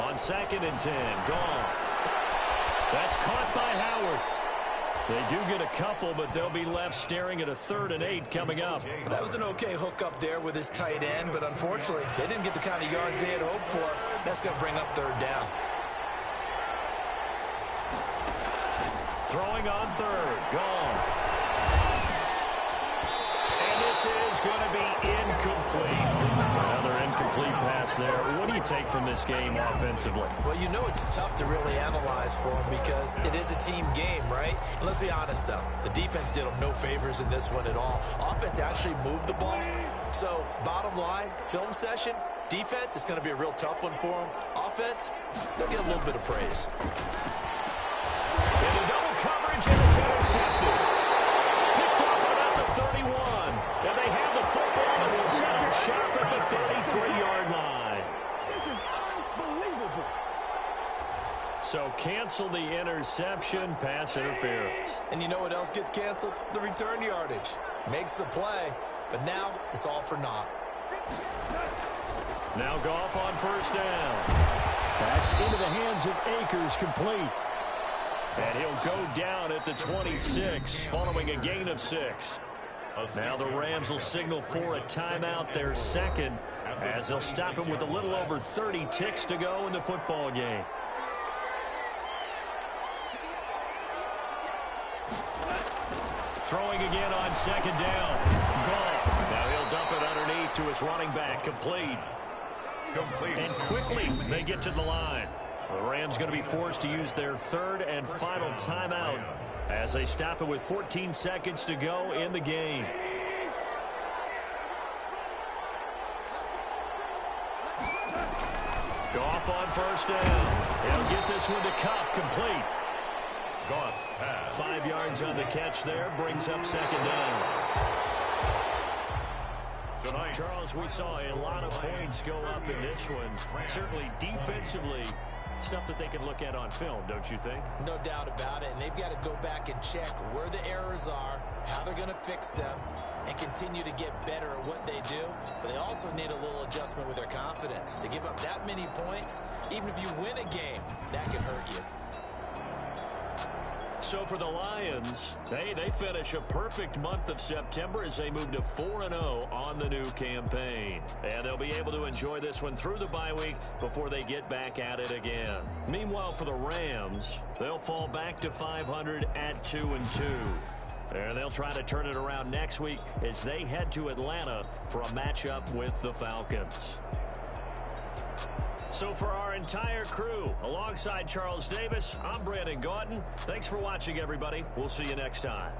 On 2nd and 10, Goff. That's caught by Howard. They do get a couple, but they'll be left staring at a 3rd and 8 coming up. That was an okay hook up there with his tight end, but unfortunately, they didn't get the kind of yards they had hoped for. That's going to bring up 3rd down. Throwing on 3rd, Goff. And this is going to be incomplete. Another incomplete pass there. What do you take from this game offensively? Well, you know it's tough to really analyze for them because it is a team game, right? And let's be honest, though. The defense did them no favors in this one at all. Offense actually moved the ball. So, bottom line, film session, defense, it's going to be a real tough one for them. Offense, they'll get a little bit of praise. And a double coverage, and it's intercepted. Picked off at about the 31. And they have the football as they set up shop at the 33-yard line. This is unbelievable. So cancel the interception, pass interference. And you know what else gets canceled? The return yardage. Makes the play, but now it's all for naught. Now Goff on 1st down. That's into the hands of Akers, complete. And he'll go down at the 26 following a gain of 6. Now the Rams will signal for a timeout, their 2nd, as they'll stop him with a little over 30 ticks to go in the football game. Throwing again on 2nd down. Goff. Now he'll dump it underneath to his running back, complete. And quickly they get to the line. The Rams going to be forced to use their 3rd and final timeout as they stop it with 14 seconds to go in the game. Goff on 1st down. He'll get this one to Kupp, complete. Goff's pass. 5 yards on the catch there, brings up 2nd down. tonight. Charles, we saw a lot of points go up in this one. Certainly defensively, stuff that they can look at on film, don't you think? No doubt about it. And they've got to go back and check where the errors are, how they're going to fix them, and continue to get better at what they do. But they also need a little adjustment with their confidence. To give up that many points, even if you win a game, that can hurt you. So for the Lions, they finish a perfect month of September as they move to 4-0 on the new campaign. And they'll be able to enjoy this one through the bye week before they get back at it again. Meanwhile, for the Rams, they'll fall back to 500 at 2-2. And they'll try to turn it around next week as they head to Atlanta for a matchup with the Falcons. So for our entire crew, alongside Charles Davis, I'm Brandon Gaudin. Thanks for watching, everybody. We'll see you next time.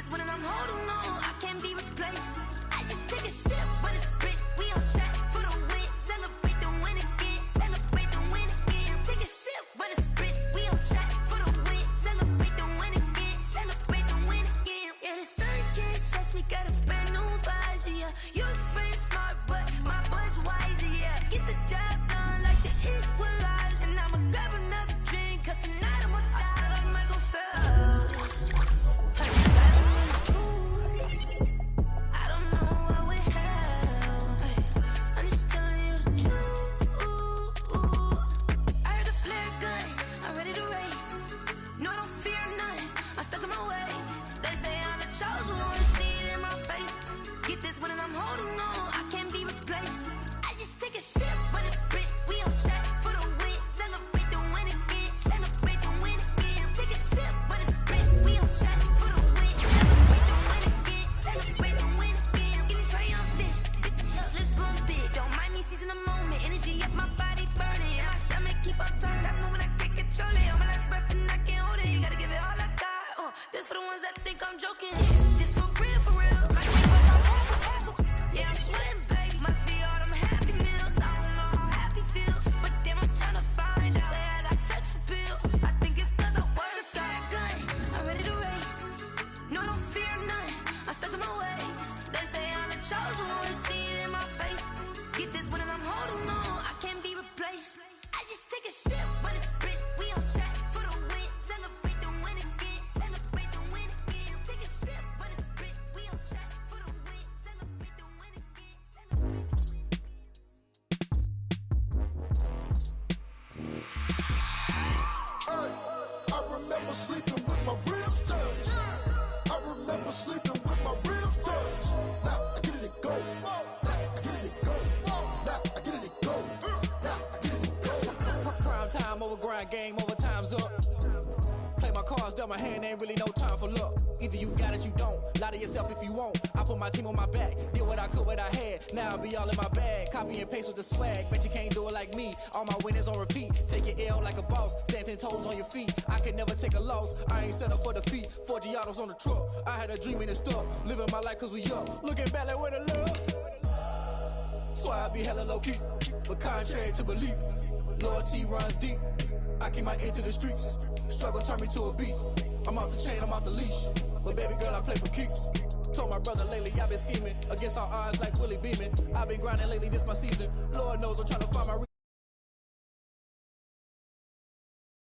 this one and I'm holding on. I can't be replaced. I just take a sip, but it's grit. We on track for the win. Celebrate the win again. Celebrate the win again. Take a sip, but it's grit. We on track for the win. Celebrate the win again. Celebrate the win again. Yeah, the sun can't touch me. Got a brand new visor. Yeah, your friend smart, but my bud's wiser. Yeah, get the job done like the equalizer. And I'ma grab another drink, cause tonight I'ma die like Michael Phelps. I don't know what we have. I'm just telling you the truth. I heard a flare gun, I'm ready to race. No, I don't fear nothing, I'm stuck in my ways. They say I'm the chosen one, see it in my face. Get this one and I'm holding on, I can't be replaced. I just take a sip, but it's grit. We on track for the win. Celebrate the win again. Celebrate the win again. Take a sip, but it's grit. We on track for the win. Celebrate the win again. Celebrate the win again. Get it triumphant. Pick it up, let's bump it. Don't mind me seizing the moment. Energy up my body burning. My stomach keep up trying to stop moving. I can't control it. On my last breath and I can't hold it. You gotta give it all I got. This for the ones that think I'm joking. This for real, for real. Like we was all pass. Yeah, I'm sweating, babe. Must be all them happy meals. I don't know how happy feels, but damn, I'm tryna find you. Say I got sex appeal. I think it's cause I word a flat gun. I'm ready to race. No, I don't fear nothing. I'm stuck in my ways. They say I'm the chosen one. See it in my face. Get this one and I'm holding on. I can't be replaced. I just take a sip, but it's grit. We on track for the win. Celebrate the win again. Celebrate the win again. Take a sip, but it's grit. We on track for the win. Celebrate the win again. Celebrate the win. I remember sleeping with my ribs touched. I remember sleeping with my ribs touched. Now I get it and go. Now I get it and go. Now I get it and go. Now I get it and go. Prime time over grind game, overtime's up. Play my cards, dealt my hand, ain't really no time for luck. Either you got it, you don't. Lie to yourself if you won't. I put my team on my back, did what I could, what I had. Now I'll be all in my bag. Copy and paste with the swag. Bet you can't do it like me. All my winners on repeat. Take your L like a boss. Stand 10 toes on your feet. I can never take a loss. I ain't set up for defeat. 4 Giottos on the truck. I had a dream and it's stuck. Living my life cause we up. Looking back like where the love. So I be hella low key. But contrary to belief, loyalty runs deep. I keep my ear to the streets. Struggle turned me to a beast. I'm off the chain, I'm off the leash. But baby girl, I play for keeps. Told my brother lately, I've been scheming. Against all odds like Willie Beeman. I've been grinding lately, this my season. Lord knows I'm trying to find my reason.